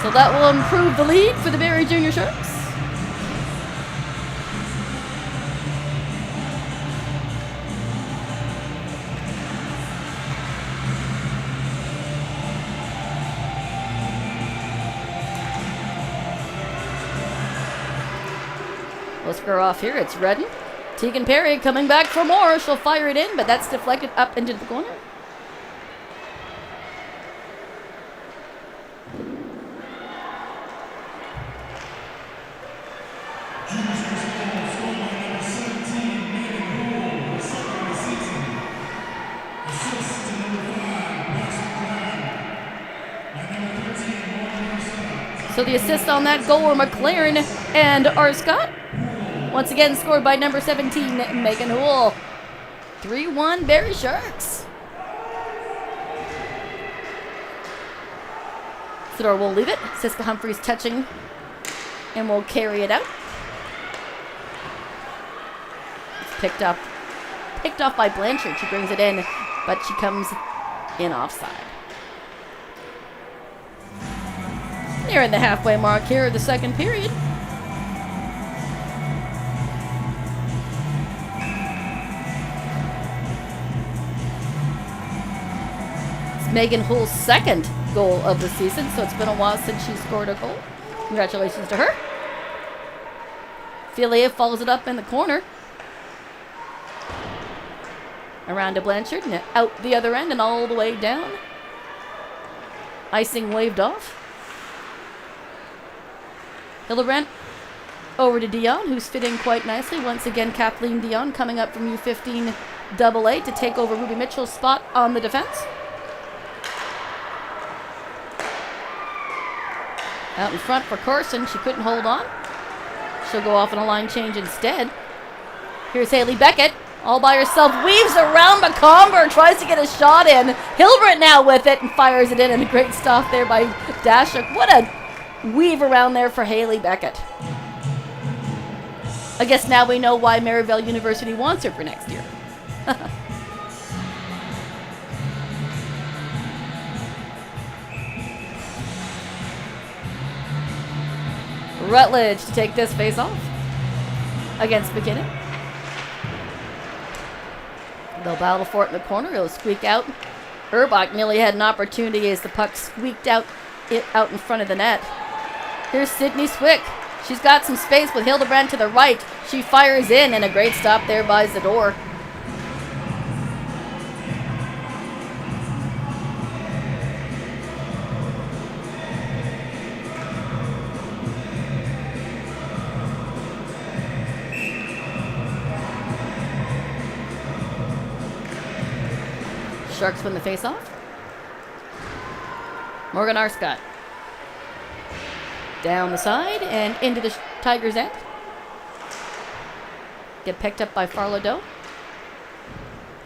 A: So that will improve the lead for the Barrie Junior Sharks. We'll square off here. It's Redden. Tegan Perry coming back for more. She'll fire it in, but that's deflected up into the corner. So the assist on that goal were McLaren and Arscott. Once again scored by number 17, Megan Houle. 3-1 Barrie Sharks. Sidor will leave it. Siska Humphreys touching and will carry it out. It's picked off by Blanchard. She brings it in, but she comes in offside. Nearing the halfway mark here of the second period. It's Megan Hull's second goal of the season, so it's been a while since she scored a goal. Congratulations to her. Filia follows it up in the corner. Around to Blanchard and out the other end and all the way down. Icing waved off. Hildebrandt over to Dion, who's fitting quite nicely. Once again, Kathleen Dion coming up from U15 AA to take over Ruby Mitchell's spot on the defense. Out in front for Carson. She couldn't hold on. She'll go off on a line change instead. Here's Haley Beckett. All by herself. Weaves around McComber. Tries to get a shot in. Hildebrandt now with it and fires it in. And a great stop there by Dashuk. What a weave around there for Haley Beckett. I guess now we know why Maryvale University wants her for next year. Rutledge to take this face off against McKinnon. They'll battle for it in the corner. It'll squeak out. Urbach nearly had an opportunity as the puck squeaked out in front of the net. Here's Sydney Swick. She's got some space with Hildebrandt to the right. She fires in, and a great stop there by Zador. Sharks win the face-off. Morgan Arscott. Down the side and into the Tigers' end. Get picked up by Farladoe.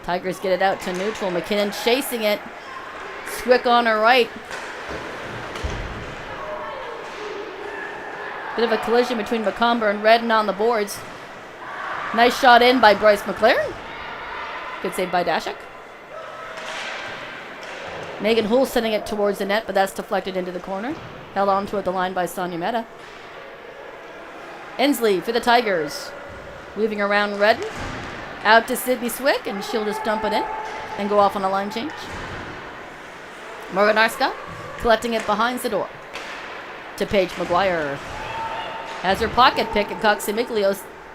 A: Tigers get it out to neutral. McKinnon chasing it. Swick on her right. Bit of a collision between McComber and Redden on the boards. Nice shot in by Bryce McLaren. Good save by Dashuk. Megan Hull sending it towards the net, but that's deflected into the corner. Held on to it the line by Sonia Mehta. Ensley for the Tigers. Weaving around Redden. Out to Sydney Swick, and she'll just dump it in and go off on a line change. Morgan Arscott collecting it behind the door. To Paige McGuire. Has her pocket pick, and Coxie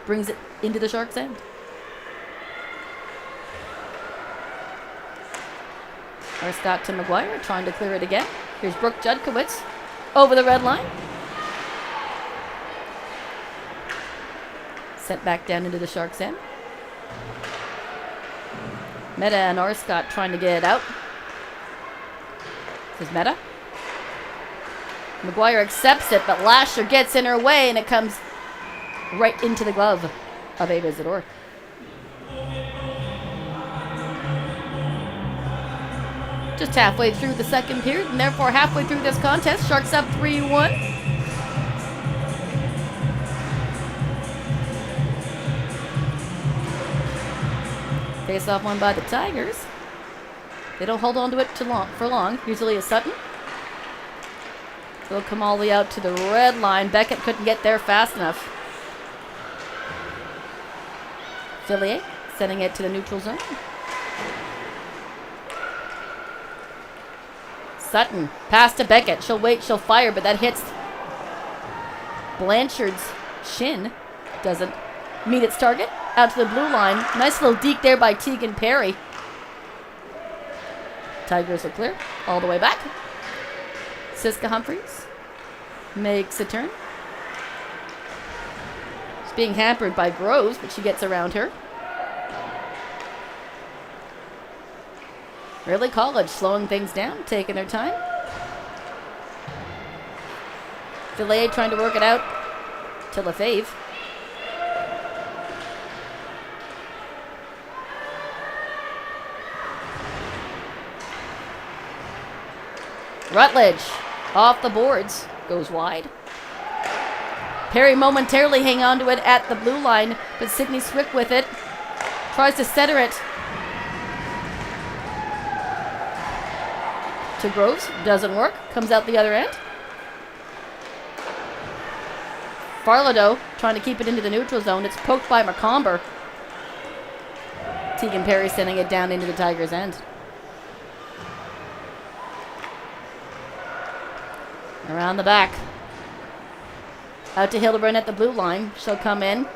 A: brings it into the Sharks' end. Arscott to McGuire, trying to clear it again. Here's Brooke Judkowitz over the red line. Sent back down into the Sharks' end. Mehta and Arscott trying to get it out. This is Mehta. McGuire accepts it, but Lasher gets in her way, and it comes right into the glove of Ava Zador. Just halfway through the second period, and therefore halfway through this contest. Sharks up 3-1. Face-off won by the Tigers. They don't hold on to it for long. Usually a Sutton. They'll come all the way out to the red line. Beckett couldn't get there fast enough. Fillier sending it to the neutral zone. Sutton, pass to Beckett. She'll wait, she'll fire, but that hits Blanchard's shin. Doesn't meet its target. Out to the blue line. Nice little deke there by Tegan Perry. Tigers are clear all the way back. Siska Humphreys makes a turn. She's being hampered by Groves, but she gets around her. Ridley College slowing things down, taking their time. Filet trying to work it out to Lefebvre. Rutledge off the boards, goes wide. Perry momentarily hang on to it at the blue line, but Sydney Swick with it. Tries to center it to Groves. Doesn't work. Comes out the other end. Farladoe trying to keep it into the neutral zone. It's poked by McComber. Tegan Perry sending it down into the Tigers' end. Around the back. Out to Hildebrand at the blue line. She'll come in.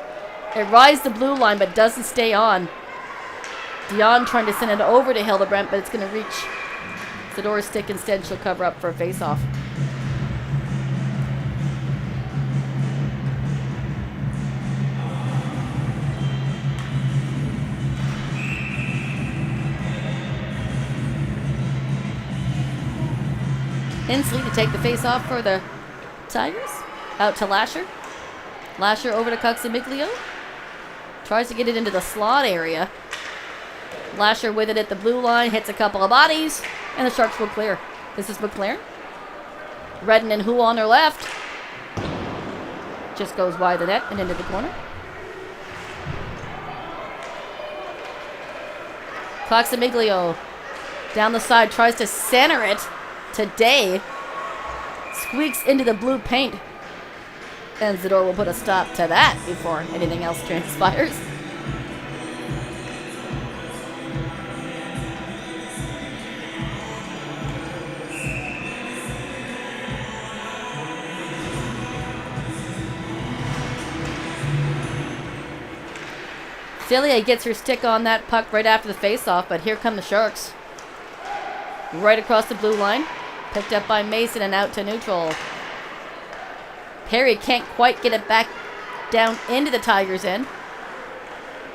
A: It rides the blue line but doesn't stay on. Dion trying to send it over to Hildebrand, but it's going to reach Zadora's stick instead. She'll cover up for a face-off. Inslee to take the face-off for the Tigers. Out to Lasher. Lasher over to Cuxamiglio. Tries to get it into the slot area. Lasher with it at the blue line. Hits a couple of bodies. And the Sharks will clear. This is McLaren. Redden and Hu on their left. Just goes wide the net and into the corner. Cuxamiglio down the side. Tries to center it. Today squeaks into the blue paint, and Zador will put a stop to that before anything else transpires. Celia gets her stick on that puck right after the face-off, but here come the Sharks. Right across the blue line. Picked up by Mason and out to neutral. Perry can't quite get it back down into the Tigers' end.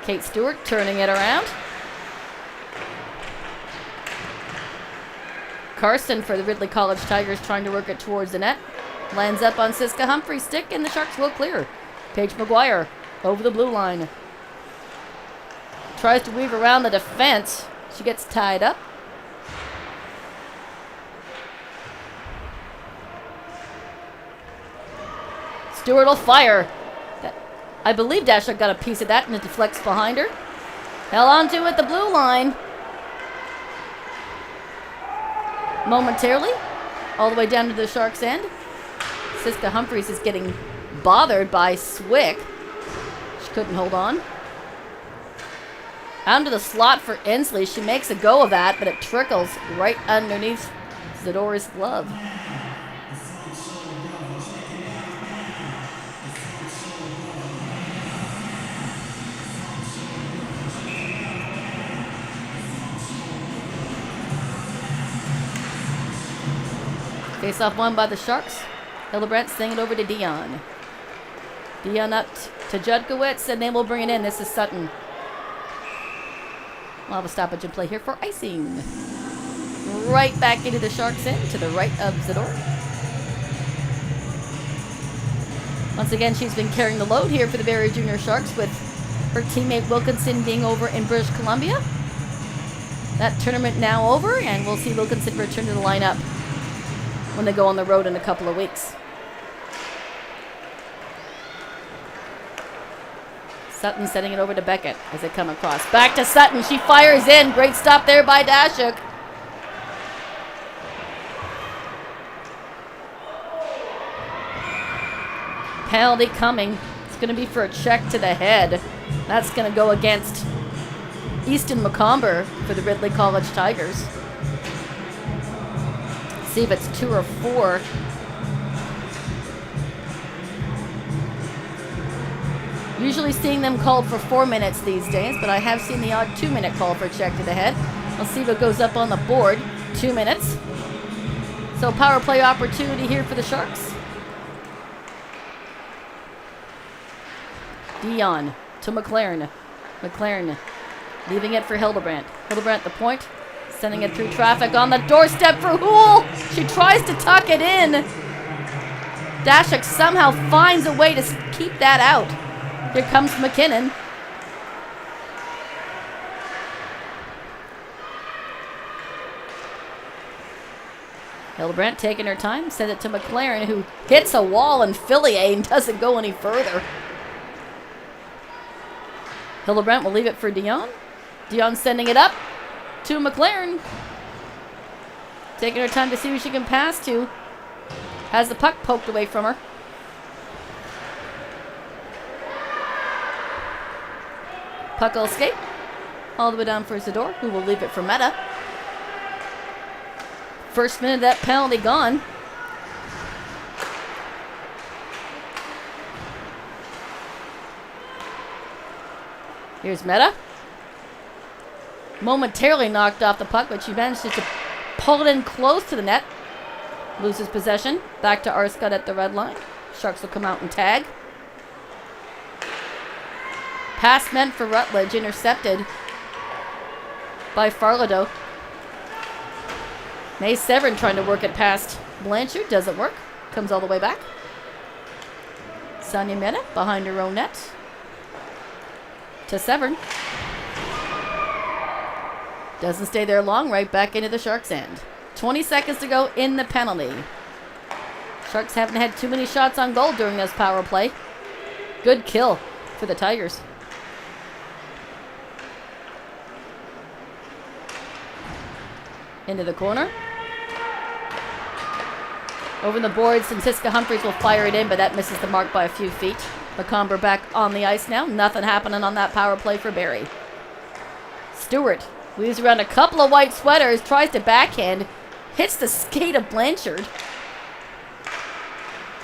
A: Kate Stewart turning it around. Carson for the Ridley College Tigers trying to work it towards the net. Lands up on Siska Humphrey's stick and the Sharks will clear. Paige McGuire over the blue line. Tries to weave around the defense. She gets tied up. Stewart will fire. I believe Dashuk got a piece of that and it deflects behind her. Held onto at the blue line. Momentarily. All the way down to the Sharks' end. Siska Humphreys is getting bothered by Swick. She couldn't hold on. Out into the slot for Inslee. She makes a go of that, but it trickles right underneath Zadora's glove. Face-off won by the Sharks. Hildebrandt sending it over to Dion. Dion up to Judkowitz, and then we'll bring it in. This is Sutton. We'll have a stoppage in play here for icing. Right back into the Sharks' end to the right of Zador. Once again, she's been carrying the load here for the Barrie Junior Sharks with her teammate Wilkinson being over in British Columbia. That tournament now over, and we'll see Wilkinson return to the lineup when they go on the road in a couple of weeks. Sutton sending it over to Beckett as they come across. Back to Sutton. She fires in. Great stop there by Dashuk. Penalty coming. It's going to be for a check to the head. That's going to go against Easton McComber for the Ridley College Tigers. See if it's 2 or 4. Usually seeing them called for 4 minutes these days, but I have seen the odd 2-minute call for a check to the head. Let's see what goes up on the board. 2 minutes. So power play opportunity here for the Sharks. Dion to McLaren. McLaren leaving it for Hildebrandt. Hildebrandt the point. Sending it through traffic on the doorstep for Houle. She tries to tuck it in. Dashik somehow finds a way to keep that out. Here comes McKinnon. Hildebrandt taking her time, sends it to McLaren, who hits a wall in Fillier and doesn't go any further. Hildebrandt will leave it for Dion. Dion sending it up to McLaren. Taking her time to see who she can pass to. Has the puck poked away from her. Puck will escape. All the way down for Zador, who will leave it for Meta. First minute of that penalty gone. Here's Meta. Momentarily knocked off the puck, but she managed to pull it in close to the net. Loses possession. Back to Arscott at the red line. Sharks will come out and tag. Pass meant for Rutledge, intercepted by Farlado. May Severin trying to work it past Blanchard. Doesn't work. Comes all the way back. Sonia Meta behind her own net. To Severin. Doesn't stay there long. Right back into the Sharks' end. 20 seconds to go in the penalty. Sharks haven't had too many shots on goal during this power play. Good kill for the Tigers. Into the corner. Over the boards, and Siska Humphries will fire it in, but that misses the mark by a few feet. McComber back on the ice now. Nothing happening on that power play for Barrie. Stewart weaves around a couple of white sweaters, tries to backhand, hits the skate of Blanchard.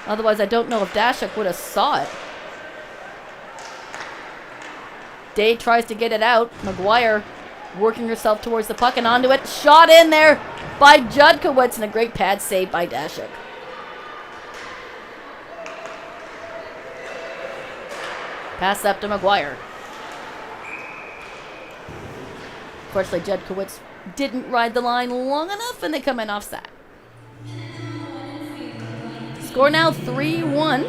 A: Otherwise, I don't know if Dashik would have saw it. Day tries to get it out. McGuire working herself towards the puck and onto it. Shot in there by Judkowitz, and a great pad save by Dashik. Pass up to McGuire. Unfortunately, Judkowitz didn't ride the line long enough, and they come in offside. Score now 3-1.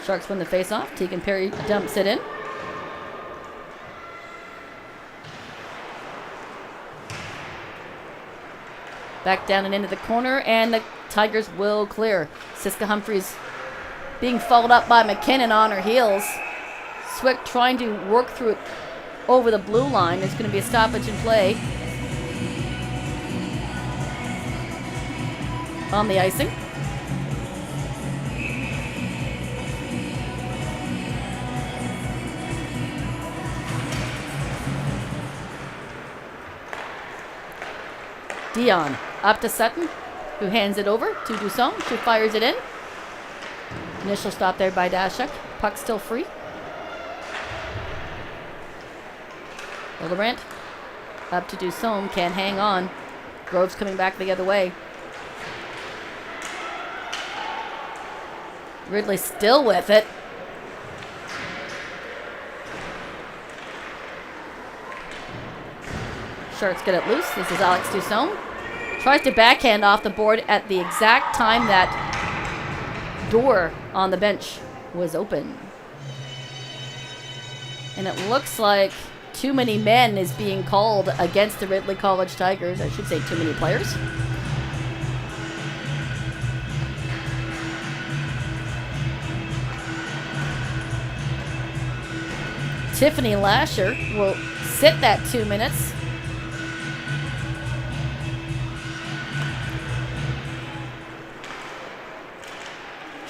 A: Sharks win the face-off. Tegan Perry dumps it in. Back down and into the corner, and the Tigers will clear. Siska Humphries being followed up by McKinnon on her heels. Swick trying to work through it over the blue line. There's going to be a stoppage in play on the icing. Dion up to Sutton, who hands it over to Dusson, who fires it in. Initial stop there by Dashik. Puck still free. Hildebrandt up to Dusson, can't hang on. Groves coming back the other way. Ridley still with it. Sharks get it loose. This is Alex Dusson. Tries to backhand off the board at the exact time that door on the bench was open. And it looks like too many men is being called against the Ridley College Tigers. I should say too many players. Tiffany Lasher will sit that 2 minutes.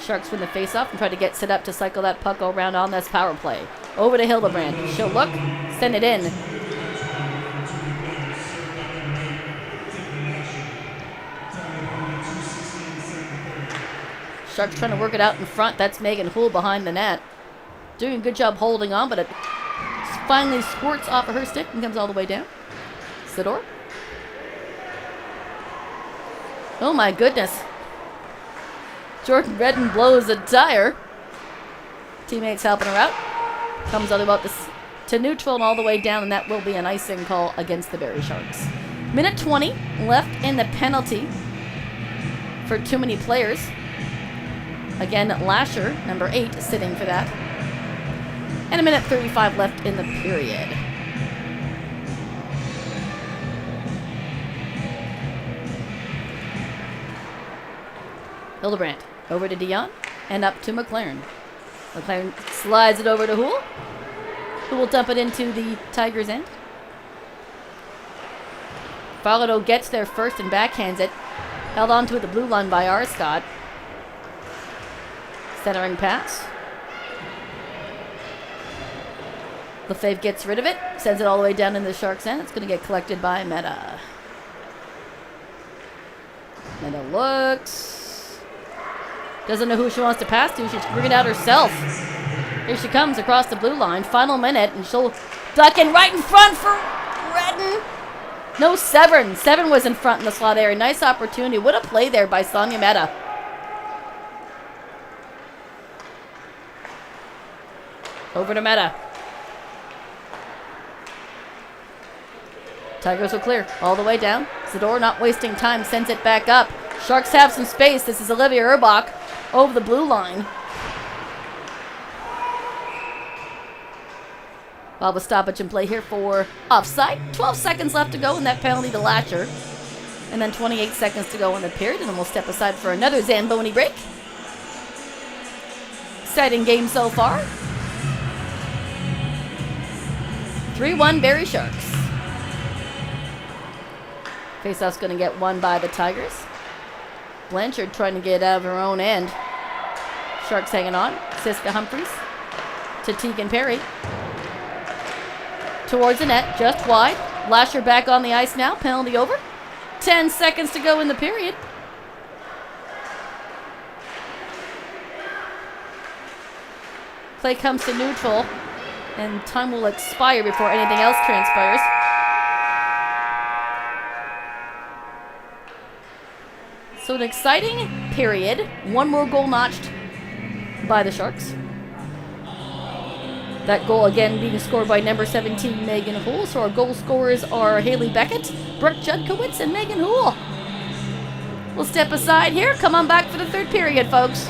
A: Sharks win the face-off and try to get set up to cycle that puck around on this power play. Over to Hildebrandt. She'll look, send it in. Sharks trying to work it out in front. That's Megan Houle behind the net. Doing a good job holding on, but it finally squirts off of her stick and comes all the way down. Sidor. Oh my goodness. Jordan Redden blows a tire. Teammates helping her out. Comes all about this to neutral and all the way down, and that will be an icing call against the Barrie Sharks. Minute 20 left in the penalty for too many players. Again, Lasher, number 8, sitting for that. And a minute 35 left in the period. Hildebrandt over to Dion and up to McLaren. McLaren slides it over to Houle, who will dump it into the Tigers' end. Falardeau gets there first and backhands it. Held onto at the blue line by Arscott. Centering pass. Lefebvre gets rid of it. Sends it all the way down in the Sharks' end. It's going to get collected by Meta. Meta looks. Doesn't know who she wants to pass to. She's bringing it out herself. Here she comes across the blue line. Final minute. And she'll duck in right in front for Redden. No, Severn. Severn was in front in the slot area. Nice opportunity. What a play there by Sonia Meta. Over to Meta. Tigers will clear all the way down. Zador not wasting time. Sends it back up. Sharks have some space. This is Olivia Urbach over the blue line. Well, the stoppage in play here for offside. 12 seconds left to go in that penalty to Lasher. And then 28 seconds to go in the period. And then we'll step aside for another Zamboni break. Exciting game so far. 3-1 Barrie Sharks. Faceoff's going to get won by the Tigers. Blanchard trying to get out of her own end. Sharks hanging on. Siska Humphreys to Tegan Perry. Towards the net, just wide. Lasher back on the ice now. Penalty over. 10 seconds to go in the period. Play comes to neutral, and time will expire before anything else transpires. So an exciting period. One more goal notched by the Sharks. That goal again being scored by number 17, Megan Houle. So our goal scorers are Haley Beckett, Brooke Judkowitz, and Megan Houle. We'll step aside here. Come on back for the third period, folks.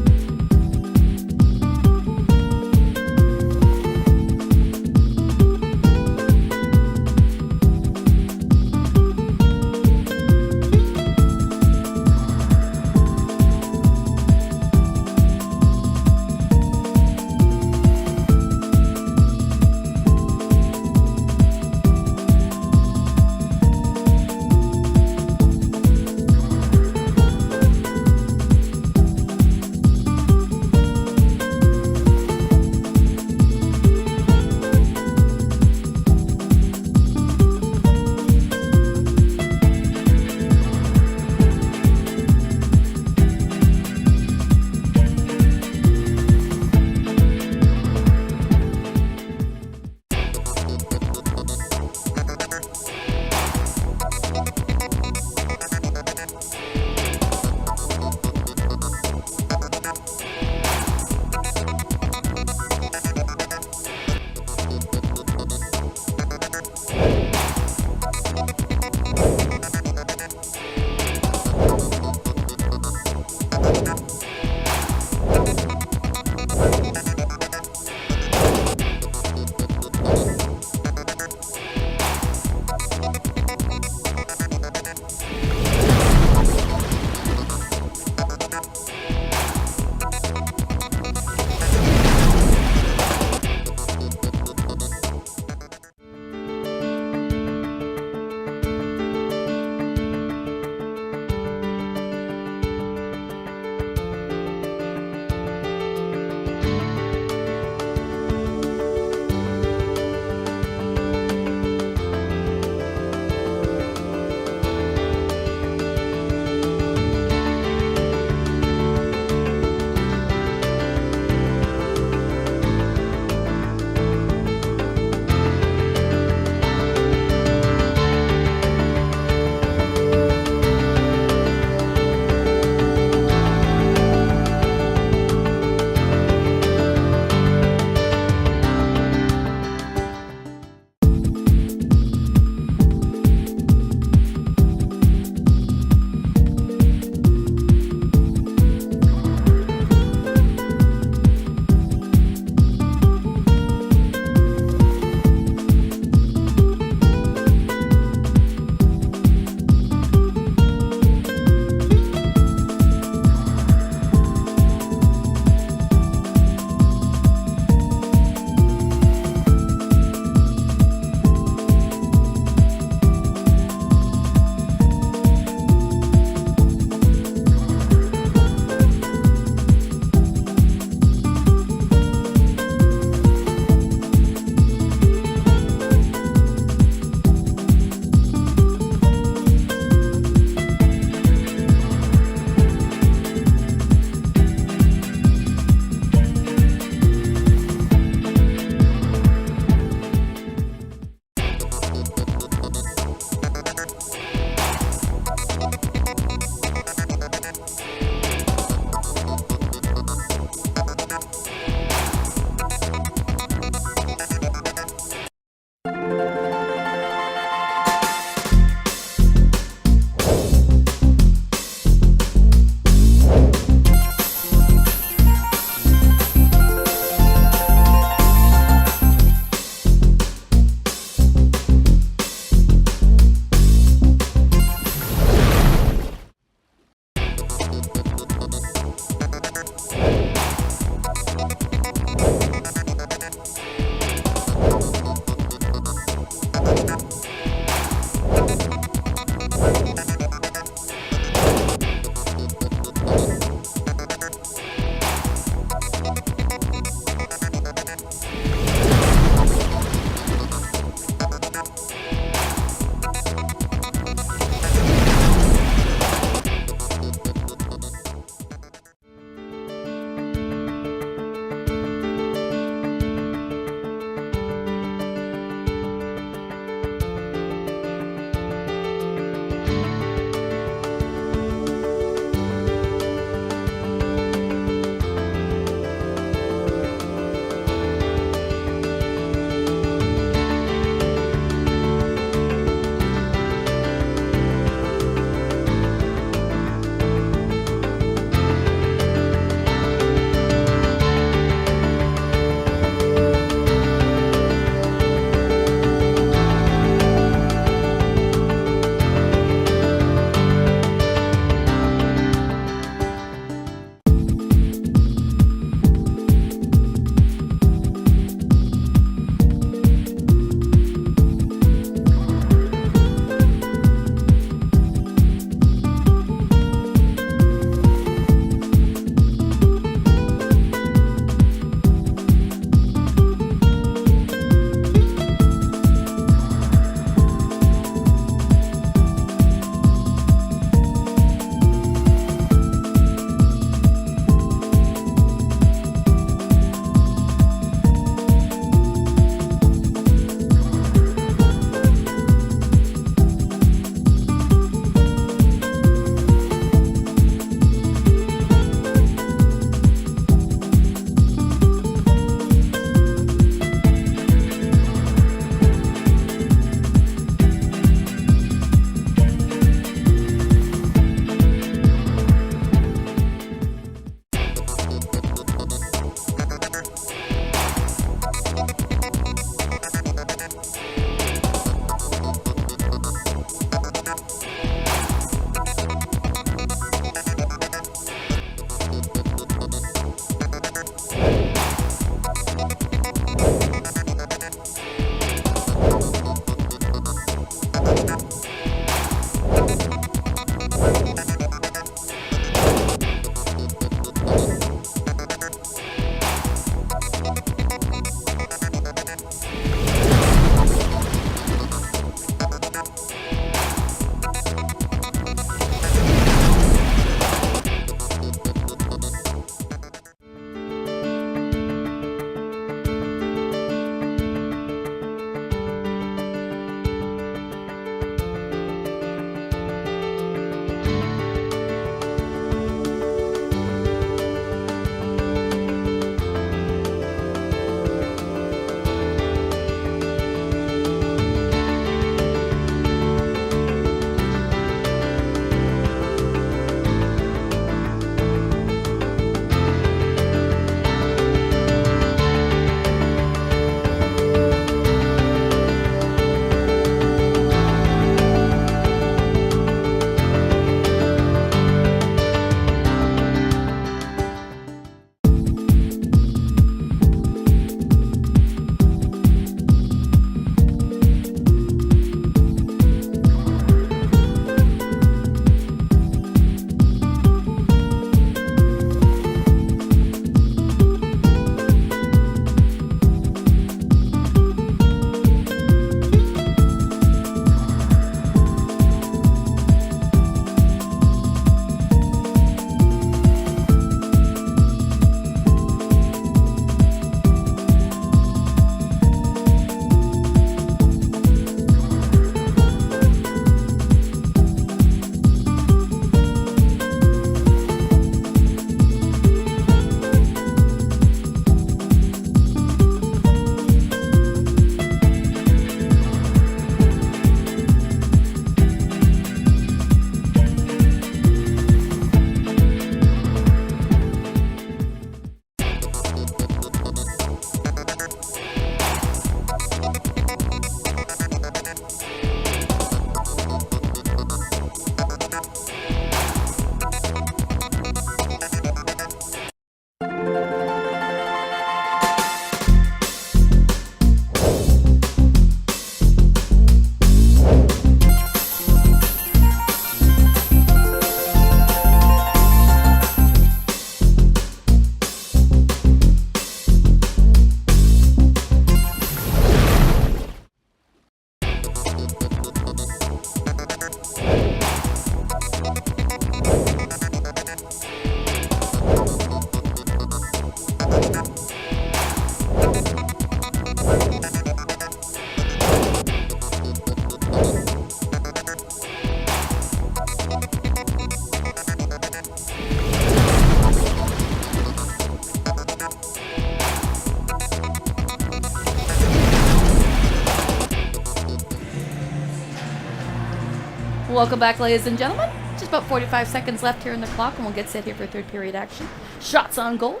A: Welcome back, ladies and gentlemen. Just about 45 seconds left here in the clock, and we'll get set here for third period action. Shots on goal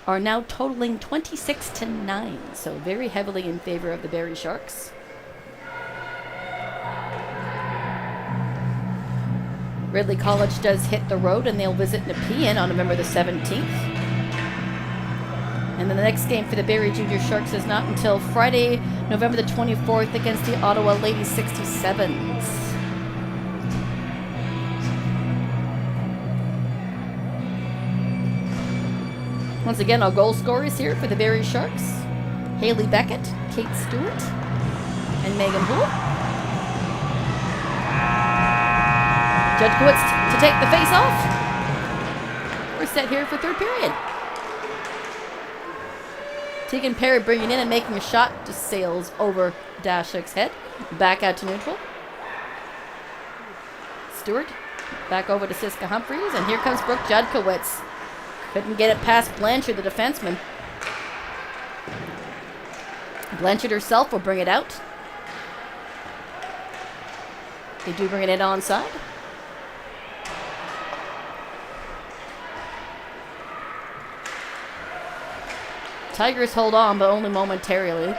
A: are now totaling 26-9, so very heavily in favor of the Barrie Sharks. Ridley College does hit the road, and they'll visit Nepean on November the 17th. And then the next game for the Barrie Junior Sharks is not until Friday, November the 24th against the Ottawa Lady 67s. Once again, our goal scorers here for the Barrie Sharks: Haley Beckett, Kate Stewart, and Megan Houle. Judkowitz to take the face off. We're set here for third period. Tegan Perry bringing in and making a shot, just sails over Dashik's head. Back out to neutral. Stewart back over to Siska Humphreys, and here comes Brooke Judkowitz. Couldn't get it past Blanchard, the defenseman. Blanchard herself will bring it out. They do bring it in onside. Tigers hold on, but only momentarily.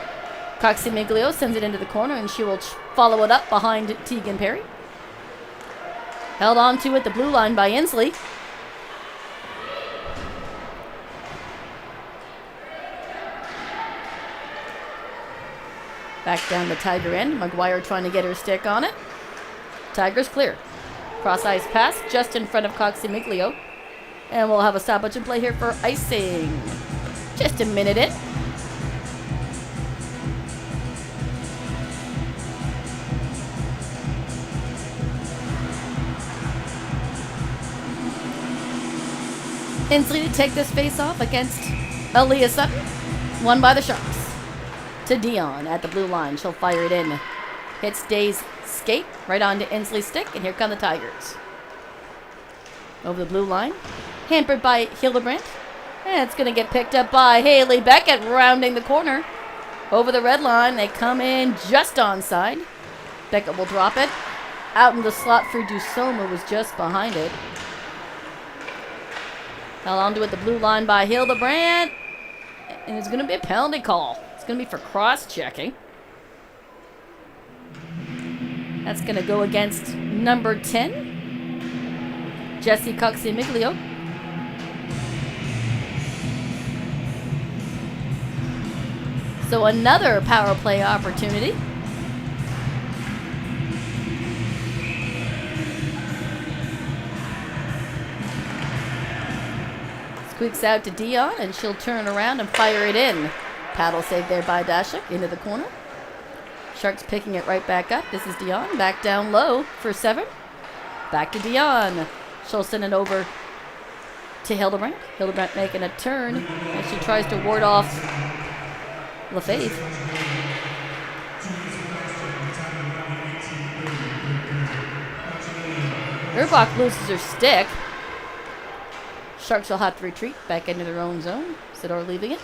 A: Coxie Miglio sends it into the corner, and she will follow it up behind Tegan Perry. Held on to at the blue line by Inslee. Back down the Tiger end. McGuire trying to get her stick on it. Tigers clear. Cross ice pass just in front of Coxie Miglio. And we'll have a stoppage in play here for icing. Just a minute in. Inslee to take this face off against Aaliyah Sutton. Won by the Sharks. To Dion at the blue line. She'll fire it in. Hits Day's skate right onto Inslee's stick, and here come the Tigers. Over the blue line. Hampered by Hildebrandt. And it's going to get picked up by Haley Beckett, rounding the corner. Over the red line. They come in just onside. Beckett will drop it. Out in the slot for Dusoma, was just behind it. Held onto it the blue line by Hildebrandt. And it's going to be a penalty call. Going to be for cross-checking. That's going to go against number 10, Jessie Coxie Miglio. So another power play opportunity. Squeaks out to Dion, and she'll turn around and fire it in. Paddle save there by Dashik into the corner. Sharks picking it right back up. This is Dion. Back down low for 7. Back to Dion. She'll send it over to Hildebrandt. Hildebrandt making a turn as she tries to ward off LaFave. Urbach loses her stick. Sharks will have to retreat back into their own zone. Sidor leaving it.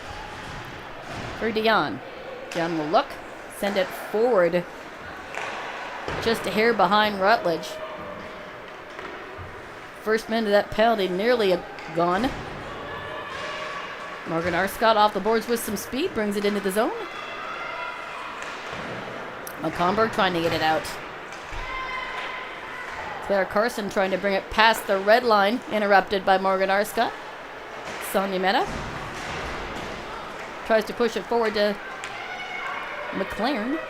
A: For Dion. Dion will look, send it forward, just a hair behind Rutledge. First minute of that penalty nearly gone. Morgan Arscott off the boards with some speed, brings it into the zone. McComberg trying to get it out. Claire Carson trying to bring it past the red line, interrupted by Morgan Arscott. Sonia Meta tries to push it forward to McLaren.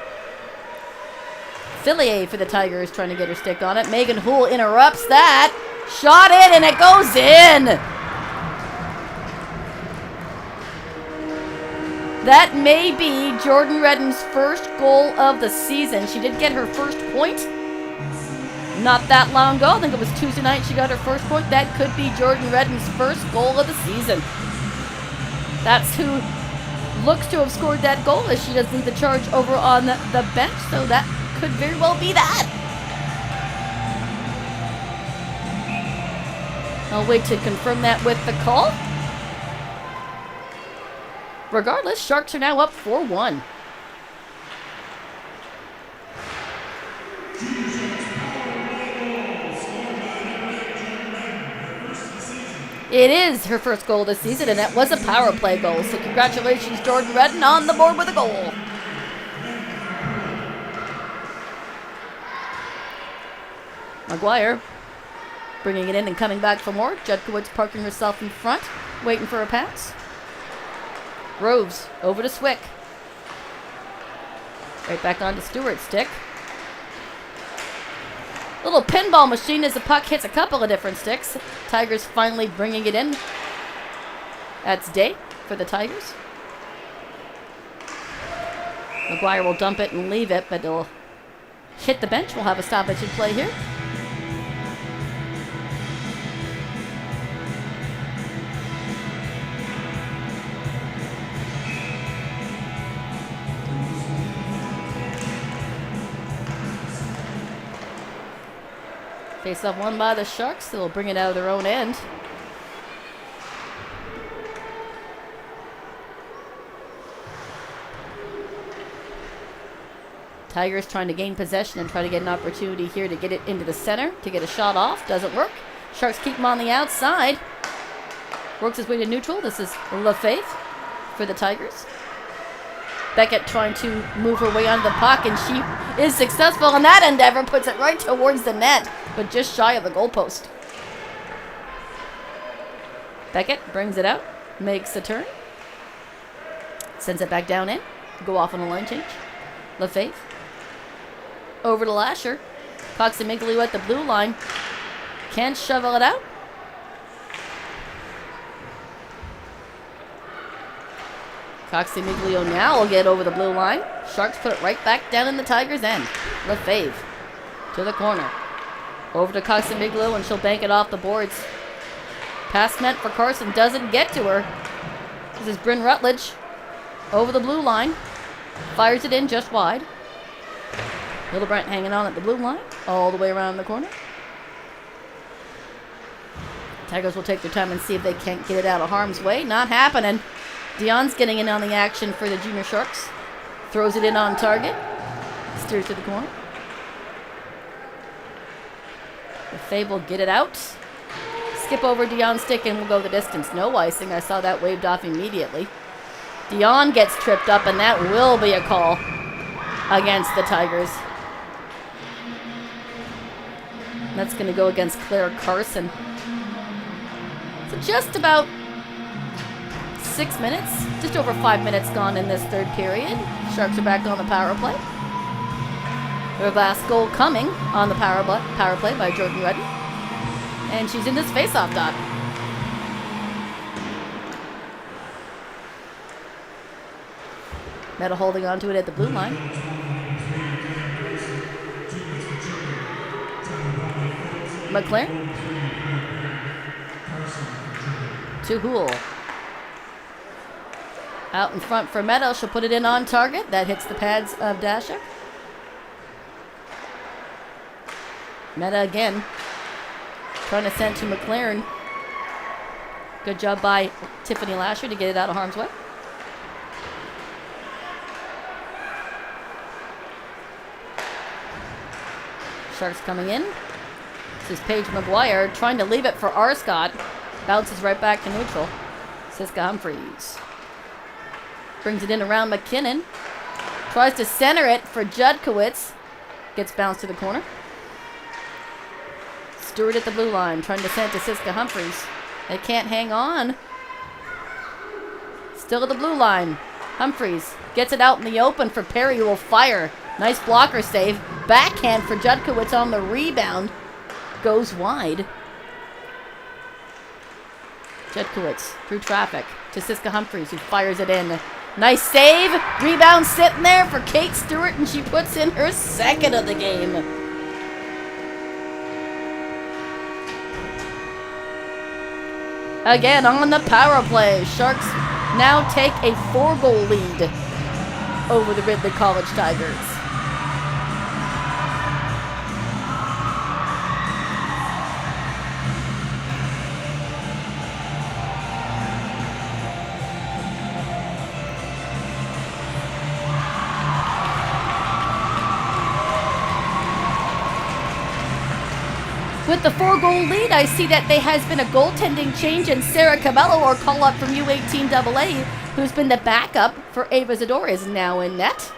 A: Fillier for the Tigers trying to get her stick on it. Megan Houle interrupts that. Shot in, and it goes in. That may be Jordan Redden's first goal of the season. She did get her first point not that long ago. I think it was Tuesday night she got her first point. That could be Jordan Redden's first goal of the season. That's who looks to have scored that goal, as she does lead the charge over on the bench, so that could very well be that. I'll wait to confirm that with the call. Regardless, Sharks are now up 4-1. It is her first goal this season, and it was a power play goal. So congratulations, Jordan Redden, on the board with a goal. Maguire bringing it in and coming back for more. Judkowitz parking herself in front, waiting for a pass. Groves over to Swick. Right back onto Stewart's stick. Little pinball machine as the puck hits a couple of different sticks. Tigers finally bringing it in. That's day for the Tigers. Maguire will dump it and leave it, but it'll hit the bench. We'll have a stoppage in play here. Face off won by the Sharks. They'll bring it out of their own end. Tigers trying to gain possession and try to get an opportunity here to get it into the center, to get a shot off. Doesn't work. Sharks keep him on the outside. Works his way to neutral. This is LaFaith for the Tigers. Beckett trying to move her way onto the puck, and she is successful in that endeavor. Puts it right towards the net, but just shy of the goalpost. Beckett brings it out, makes the turn, sends it back down in, go off on a line change. LaFaith over to Lasher. Coxamiglio at the blue line. Can't shovel it out. Coxamiglio now will get over the blue line. Sharks put it right back down in the Tigers' end. LaFave to the corner. Over to Coxamiglio, and she'll bank it off the boards. Pass meant for Carson, doesn't get to her. This is Bryn Rutledge over the blue line. Fires it in just wide. Little Brent hanging on at the blue line, all the way around the corner. Tigers will take their time and see if they can't get it out of harm's way. Not happening. Dion's getting in on the action for the Junior Sharks. Throws it in on target. Steers to the corner. LaFave will get it out. Skip over Dion's stick and will go the distance. No icing. I saw that waved off immediately. Dion gets tripped up, and that will be a call against the Tigers. That's going to go against Claire Carson. So just about 6 minutes, just over 5 minutes gone in this third period. Sharks are back on the power play. Their last goal coming on the power play by Jordan Redden. And she's in this face-off dot. Meta holding onto it at the blue line. McLaren to Houle. Out in front for Meta. She'll put it in on target. That hits the pads of Dasher. Meta again. Trying to send to McLaren. Good job by Tiffany Lasher to get it out of harm's way. Sharks coming in. This is Paige Maguire trying to leave it for Arscott. Bounces right back to neutral. Siska Humphreys brings it in around McKinnon. Tries to center it for Judkowitz. Gets bounced to the corner. Stewart at the blue line trying to send it to Siska Humphreys. They can't hang on. Still at the blue line. Humphreys gets it out in the open for Perry, who will fire. Nice blocker save. Backhand for Judkowitz on the rebound. Goes wide. Judkowitz through traffic to Siska Humphreys, who fires it in. Nice save. Rebound sitting there for Kate Stewart, and she puts in her second of the game. Again on the power play. Sharks now take a 4-goal lead over the Ridley College Tigers. With the 4-goal lead, I see that there has been a goaltending change, and Sarah Cabello, or call-up from U18 AA, who's been the backup for Ava Zador, is now in net.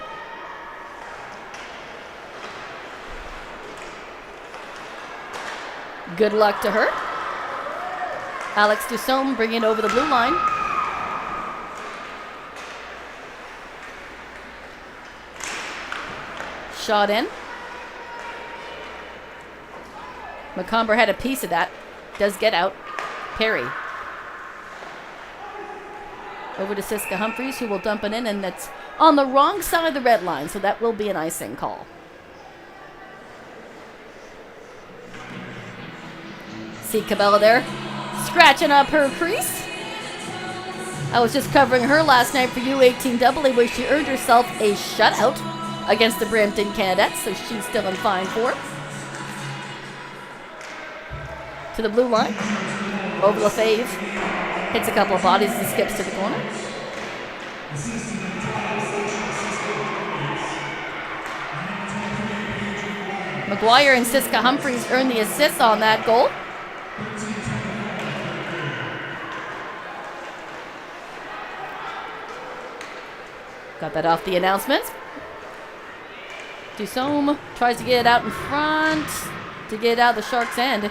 A: Good luck to her. Alex Dussault bringing it over the blue line. Shot in. McComber had a piece of that. Does get out. Perry. Over to Siska Humphreys, who will dump it in, and that's on the wrong side of the red line, so that will be an icing call. See Cabela there, scratching up her crease. I was just covering her last night for U18 AA, where she earned herself a shutout against the Brampton Cadettes, so she's still in fine form. To the blue line. Over Lefebvre. Hits a couple of bodies and skips to the corner. McGuire and Siska Humphreys earned the assists on that goal. Got that off the announcements. Dussault tries to get it out in front to get it out of the Sharks' end.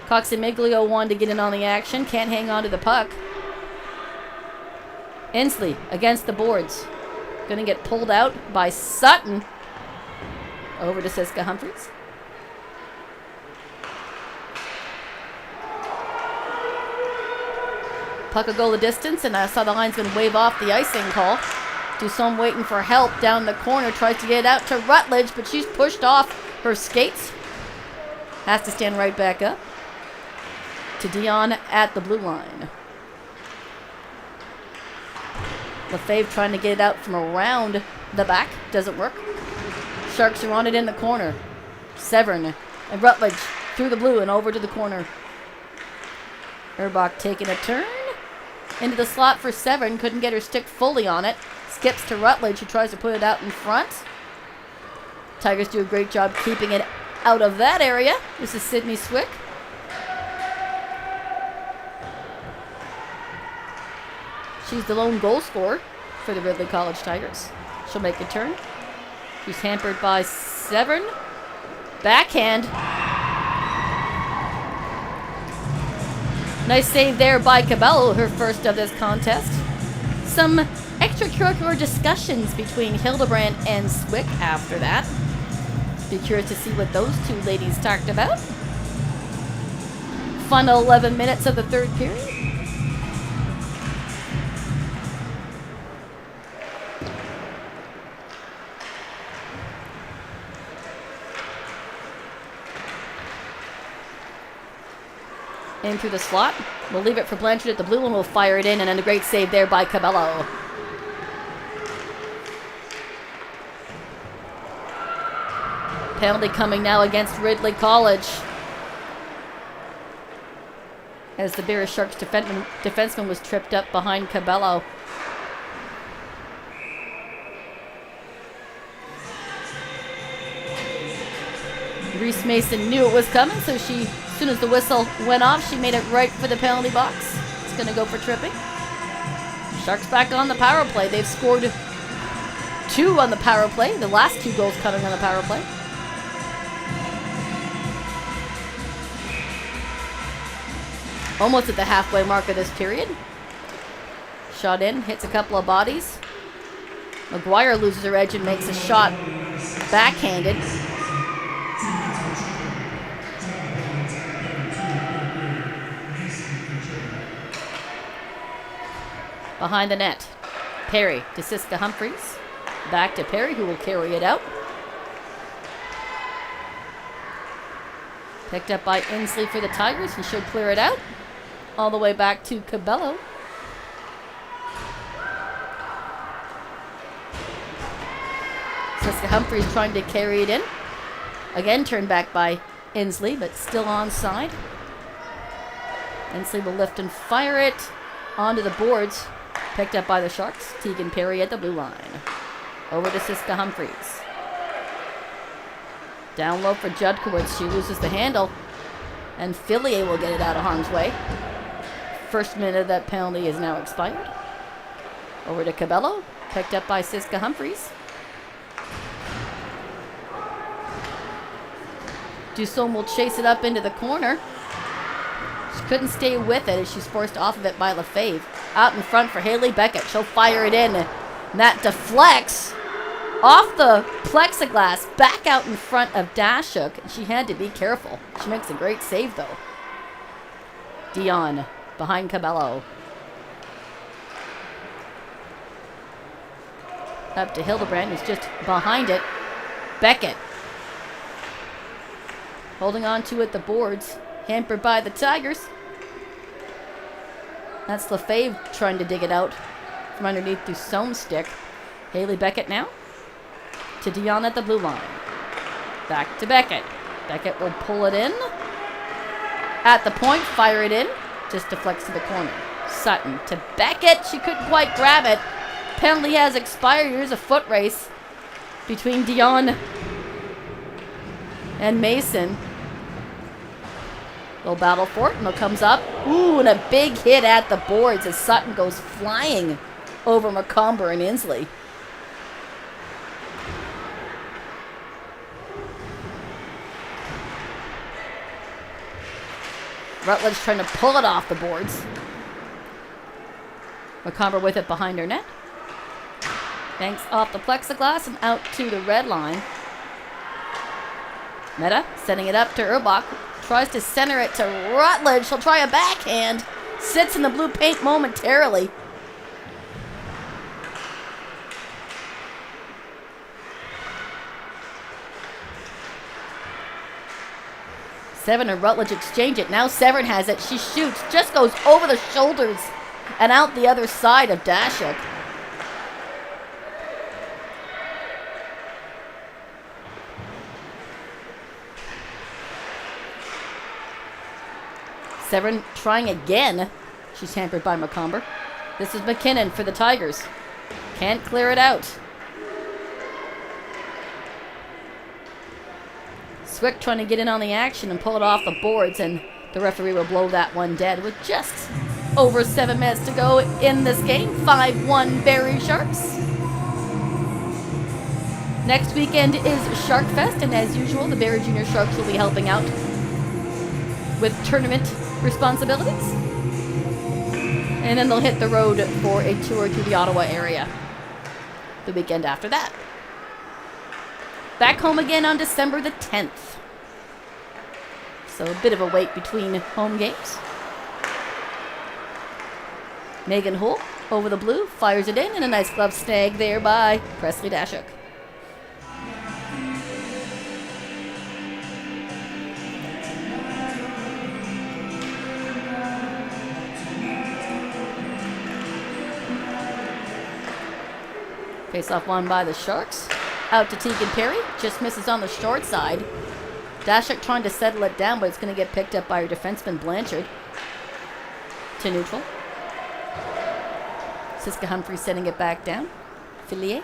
A: Cox and Miglio wanted to get in on the action. Can't hang on to the puck. Inslee against the boards. Gonna get pulled out by Sutton. Over to Siska Humphreys. Puck will go the distance, and I saw the linesman wave off the icing call. Dussault waiting for help down the corner. Tries to get it out to Rutledge, but she's pushed off her skates. Has to stand right back up. To Dion at the blue line. Lefebvre trying to get it out from around the back. Doesn't work. Sharks are on it in the corner. Severn and Rutledge through the blue and over to the corner. Erbach taking a turn into the slot for Severn. Couldn't get her stick fully on it. Skips to Rutledge, who tries to put it out in front. Tigers do a great job keeping it out of that area. This is Sydney Swick. She's the lone goal scorer for the Ridley College Tigers. She'll make a turn. She's hampered by Severn. Backhand. Nice save there by Cabello, her first of this contest. Some extracurricular discussions between Hildebrand and Swick after that. Be curious to see what those two ladies talked about. Fun 11 minutes of the third period. In through the slot. We'll leave it for Blanchard at the blue, and we'll fire it in, and then a great save there by Cabello. Penalty coming now against Ridley College. As the Barrie Sharks defenseman was tripped up behind Cabello. Reese Mason knew it was coming, so as soon as the whistle went off, she made it right for the penalty box. It's going to go for tripping. Sharks back on the power play. They've scored 2 on the power play. The last 2 goals coming on the power play. Almost at the halfway mark of this period. Shot in, hits a couple of bodies. McGuire loses her edge and makes a shot backhanded. Behind the net. Perry to Siska Humphreys. Back to Perry, who will carry it out. Picked up by Inslee for the Tigers, and should clear it out. All the way back to Cabello. Siska Humphreys trying to carry it in. Again turned back by Inslee, but still onside. Inslee will lift and fire it onto the boards. Picked up by the Sharks. Tegan Perry at the blue line. Over to Siska Humphreys. Down low for Judkowitz. She loses the handle. And Fillier will get it out of harm's way. First minute of that penalty is now expired. Over to Cabello. Picked up by Siska Humphries. Dussault will chase it up into the corner. She couldn't stay with it as she's forced off of it by Lefebvre. Out in front for Haley Beckett. She'll fire it in. And that deflects off the plexiglass back out in front of Dashuk. She had to be careful. She makes a great save though. Dion behind Cabello. Up to Hildebrand, who's just behind it. Beckett. Holding on to it, the boards. Hampered by the Tigers. That's Lefebvre trying to dig it out from underneath Dussault's stick. Haley Beckett now. To Dion at the blue line. Back to Beckett. Beckett will pull it in. At the point, fire it in. Just deflects to the corner. Sutton to Beckett. She couldn't quite grab it. Penalty has expired. Here's a foot race between Dion and Mason. They'll battle for it. And it comes up. Ooh, and a big hit at the boards as Sutton goes flying over McComber and Inslee. Rutledge trying to pull it off the boards. McComber with it behind her net. Banks off the plexiglass and out to the red line. Meta setting it up to Erbach. Tries to center it to Rutledge. She'll try a backhand. Sits in the blue paint momentarily. Severn and Rutledge exchange it. Now Severn has it. She shoots. Just goes over the shoulders and out the other side of Dashuk. Severn trying again. She's hampered by McComber. This is McKinnon for the Tigers. Can't clear it out. Swick trying to get in on the action and pull it off the boards, and the referee will blow that one dead with just over 7 minutes to go in this game. 5-1 Barrie Sharks. Next weekend is Shark Fest, and as usual, the Barrie Junior Sharks will be helping out with tournament responsibilities. And then they'll hit the road for a tour through the Ottawa area the weekend after that. Back home again on December the 10th. So a bit of a wait between home games. Megan Hull over the blue, fires it in, and a nice glove snag there by Presley Dashuk. Face-off won by the Sharks. Out to Tegan Perry. Just misses on the short side. Dashuk trying to settle it down, but it's going to get picked up by her defenseman Blanchard. To neutral. Siska Humphries setting it back down. Fillier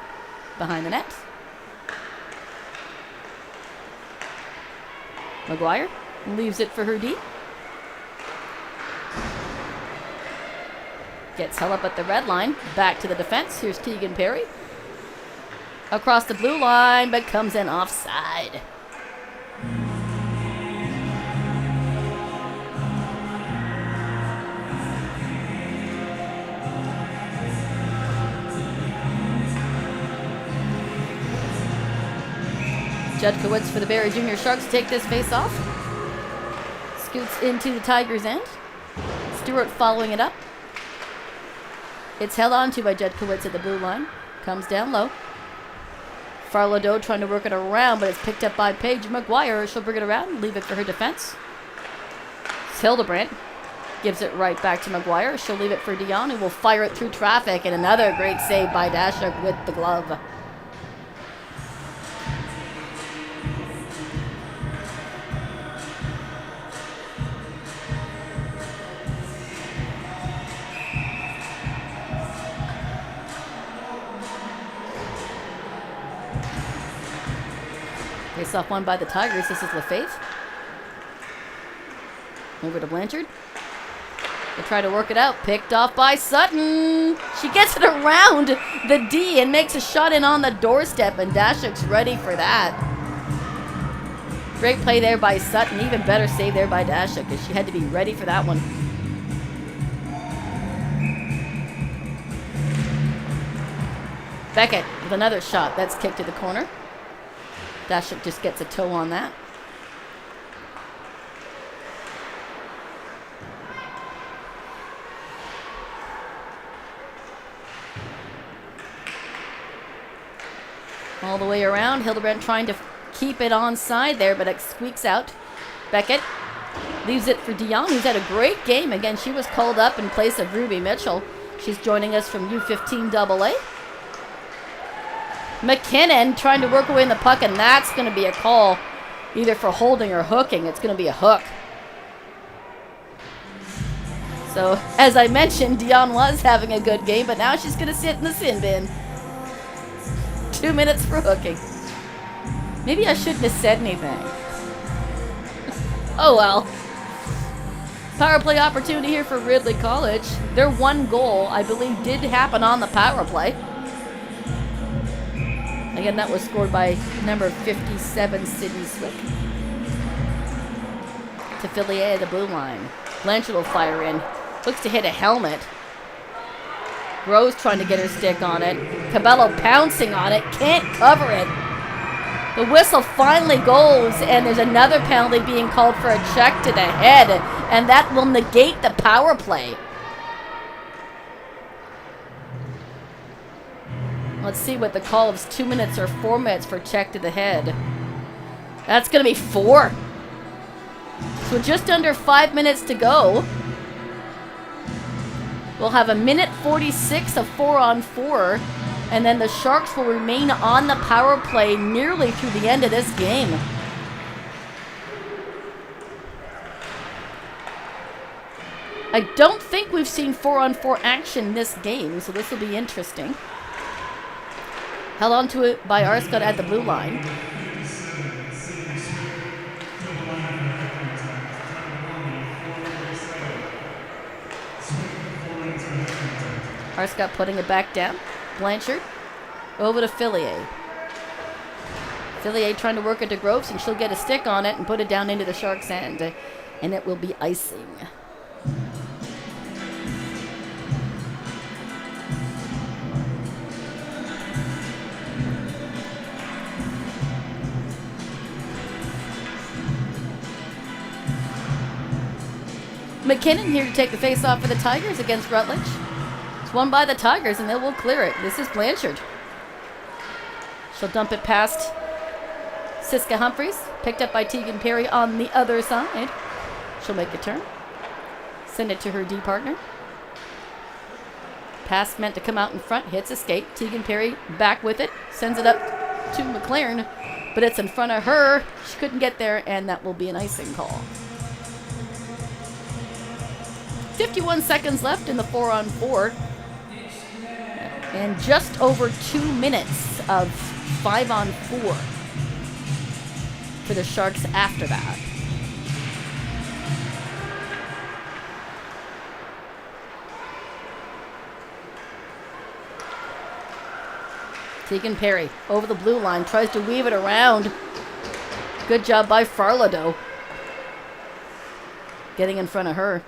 A: behind the net. McGuire leaves it for her D. Gets held up at the red line. Back to the defense. Here's Tegan Perry. Across the blue line, but comes in offside. Judkowitz for the Barrie Junior Sharks take this face off. Scoots into the Tigers' end. Stewart following it up. It's held on to by Judkowitz at the blue line. Comes down low. Farladeau trying to work it around, but it's picked up by Paige McGuire. She'll bring it around and leave it for her defense. Hildebrandt gives it right back to McGuire. She'll leave it for Dion, who will fire it through traffic, and another great save by Dashuk with the glove. Face-off won by the Tigers. This is Lefebvre. Over to Blanchard. They try to work it out. Picked off by Sutton. She gets it around the D and makes a shot in on the doorstep, and Dashik's ready for that. Great play there by Sutton. Even better save there by Dashik, because she had to be ready for that one. Beckett with another shot. That's kicked to the corner. Dashik just gets a toe on that. All the way around. Hildebrandt trying to keep it onside there, but it squeaks out. Beckett leaves it for Dion, who's had a great game. Again, she was called up in place of Ruby Mitchell. She's joining us from U15 AA. McKinnon trying to work away in the puck, and that's going to be a call either for holding or hooking. It's going to be a hook. So, as I mentioned, Dion was having a good game, but now she's going to sit in the sin bin. 2 minutes for hooking. Maybe I shouldn't have said anything. Oh well. Power play opportunity here for Ridley College. Their one goal, I believe, did happen on the power play. Again, that was scored by number 57, Sydney Swick. To Fillier at the blue line. Blanchard will fire in. Looks to hit a helmet. Rose trying to get her stick on it. Cabello pouncing on it. Can't cover it. The whistle finally goes, and there's another penalty being called for a check to the head, and that will negate the power play. Let's see what the call is. 2 minutes or 4 minutes for check to the head. That's going to be 4. So just under 5 minutes to go. We'll have a minute 46 of 4-on-4, and then the Sharks will remain on the power play nearly through the end of this game. I don't think we've seen 4-on-4 action this game, so this will be interesting. Held on to it by Arscott at the blue line. Arscott putting it back down. Blanchard over to Fillier. Fillier trying to work it to Groves, and she'll get a stick on it and put it down into the Sharks' end, and it will be icing. McKinnon here to take the face-off for the Tigers against Rutledge. It's won by the Tigers, and they will clear it. This is Blanchard. She'll dump it past Siska Humphreys. Picked up by Tegan Perry on the other side. She'll make a turn. Send it to her D partner. Pass meant to come out in front. Hits a skate. Tegan Perry back with it. Sends it up to McLaren, but it's in front of her. She couldn't get there, and that will be an icing call. 51 seconds left in the 4-on-4. And just over 2 minutes of 5-on-4 for the Sharks after that. Tegan Perry over the blue line, tries to weave it around. Good job by Farlado. Getting in front of her.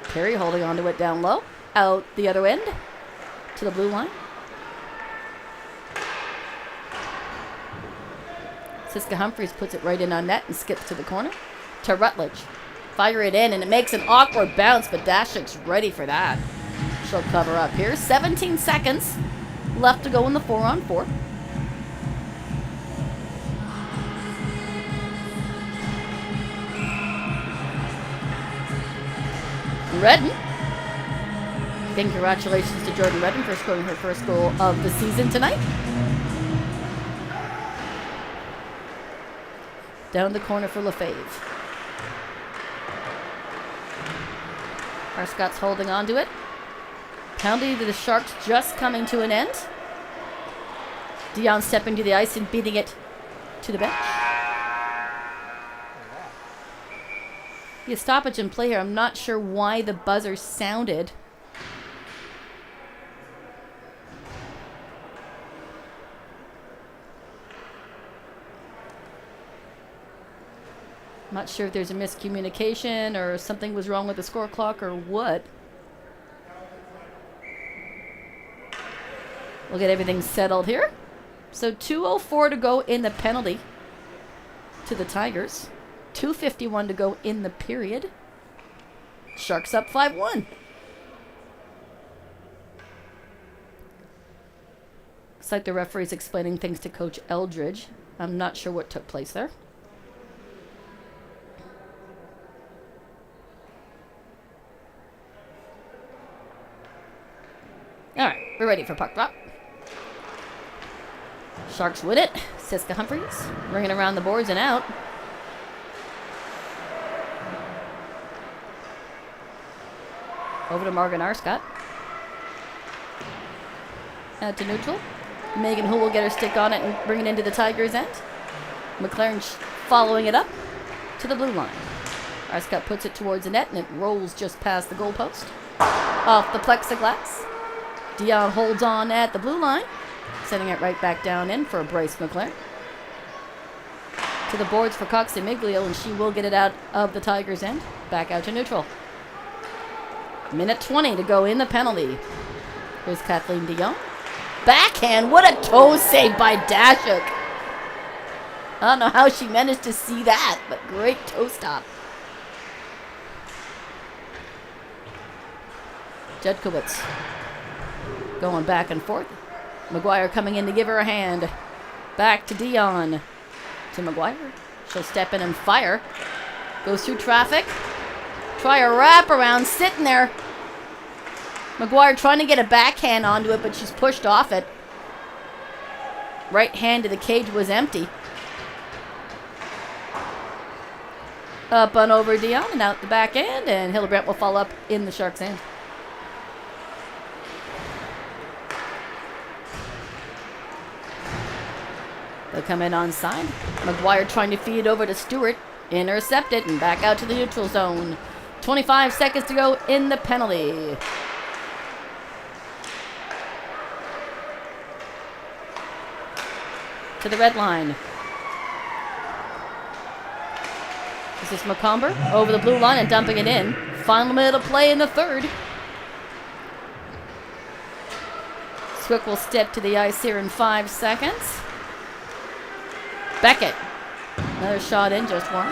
A: Perry holding onto it down low. Out the other end to the blue line. Siska Humphreys puts it right in on net and skips to the corner. To Rutledge. Fire it in, and it makes an awkward bounce, but Dashik's ready for that. She'll cover up here. 17 seconds left to go in the 4-on-4. Redden. Congratulations to Jordan Redden for scoring her first goal of the season tonight. Down the corner for Lefebvre. Arscott's holding on to it. Penalty to the Sharks just coming to an end. Dion stepping to the ice and beating it to the bench. Be a stoppage in play here. I'm not sure why the buzzer sounded. I'm not sure if there's a miscommunication or something was wrong with the score clock or what. We'll get everything settled here. So 2:04 to go in the penalty to the Tigers. 2:51 to go in the period. Sharks up 5-1. Looks like the referee's explaining things to Coach Eldridge. I'm not sure what took place there. All right, we're ready for puck drop. Sharks win it. Siska Humphreys ringing around the boards and out. Over to Morgan Arscott. Out to neutral. Megan Hu will get her stick on it and bring it into the Tigers' end. McLaren following it up to the blue line. Arscott puts it towards the net and it rolls just past the goalpost. Off the plexiglass. Dion holds on at the blue line, sending it right back down in for Bryce McLaren. To the boards for Coxie Miglio, and she will get it out of the Tigers' end. Back out to neutral. Minute 20 to go in the penalty. Here's Kathleen Dion. Backhand, what a toe save by Dashuk. I don't know how she managed to see that, but great toe stop. Jedkowitz going back and forth. McGuire coming in to give her a hand. Back to Dion. To McGuire. She'll step in and fire. Goes through traffic. Try a wraparound, sitting there. McGuire trying to get a backhand onto it, but she's pushed off it. Right hand to the cage was empty. Up and over Dion and out the back end, and Hildebrandt will fall up in the Sharks' end. They'll come in onside. McGuire trying to feed it over to Stewart. Intercept it and back out to the neutral zone. 25 seconds to go in the penalty. To the red line. This is McComber over the blue line and dumping it in. Final minute of play in the third. Swick will step to the ice here in 5 seconds. Beckett. Another shot in, just one.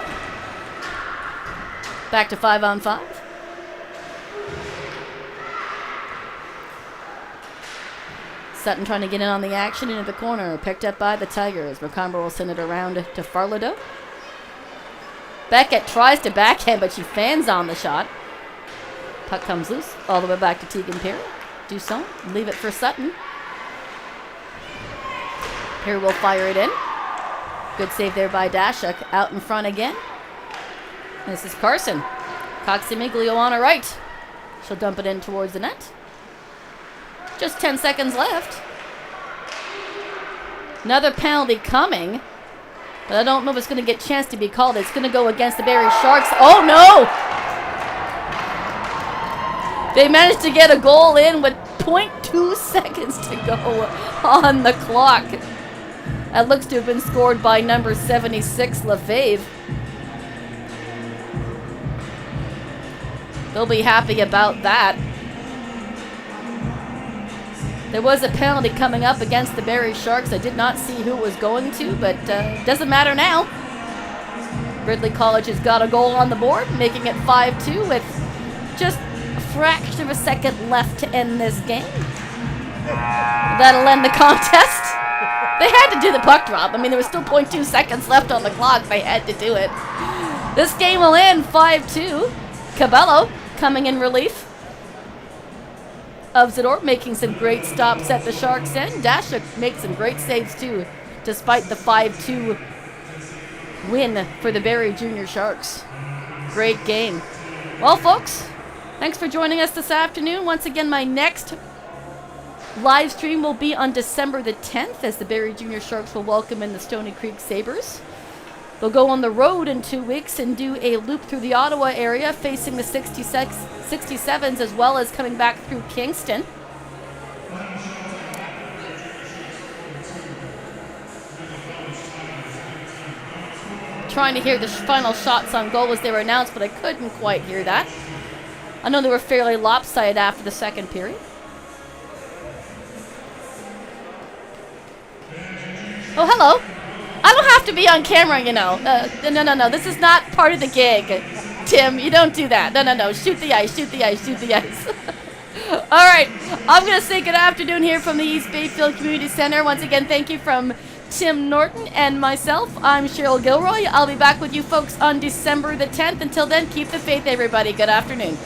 A: Back to 5-on-5. Sutton trying to get in on the action into the corner. Picked up by the Tigers. McComber will send it around to Farlado. Beckett tries to backhand, but she fans on the shot. Puck comes loose. All the way back to Tegan Perry. Dusson. Leave it for Sutton. Perry will fire it in. Good save there by Dashuk. Out in front again. This is Carson. Coxie Miglio on her right. She'll dump it in towards the net. Just 10 seconds left. Another penalty coming. But I don't know if it's going to get a chance to be called. It's going to go against the Barrie Sharks. Oh, no! They managed to get a goal in with 0.2 seconds to go on the clock. That looks to have been scored by number 76, LaFave. They'll be happy about that. There was a penalty coming up against the Barrie Sharks. I did not see who it was going to, but doesn't matter now. Ridley College has got a goal on the board, making it 5-2 with just a fraction of a second left to end this game. That'll end the contest. They had to do the puck drop. I mean, there was still 0.2 seconds left on the clock. They had to do it. This game will end 5-2. Cabello coming in relief of Zador, making some great stops at the Sharks' end. Dashuk makes some great saves, too, despite the 5-2 win for the Barrie Junior Sharks. Great game. Well, folks, thanks for joining us this afternoon. Once again, my next live stream will be on December the 10th as the Barrie Junior Sharks will welcome in the Stony Creek Sabres. They'll go on the road in 2 weeks and do a loop through the Ottawa area, facing the 67s as well as coming back through Kingston. Trying to hear the final shots on goal as they were announced, but I couldn't quite hear that. I know they were fairly lopsided after the second period. Oh, hello. I don't have to be on camera, you know. No. This is not part of the gig. Tim, you don't do that. No. Shoot the ice. All right. I'm going to say good afternoon here from the East Bayfield Community Center. Once again, thank you from Tim Norton and myself. I'm Cheryl Gilroy. I'll be back with you folks on December the 10th. Until then, keep the faith, everybody. Good afternoon.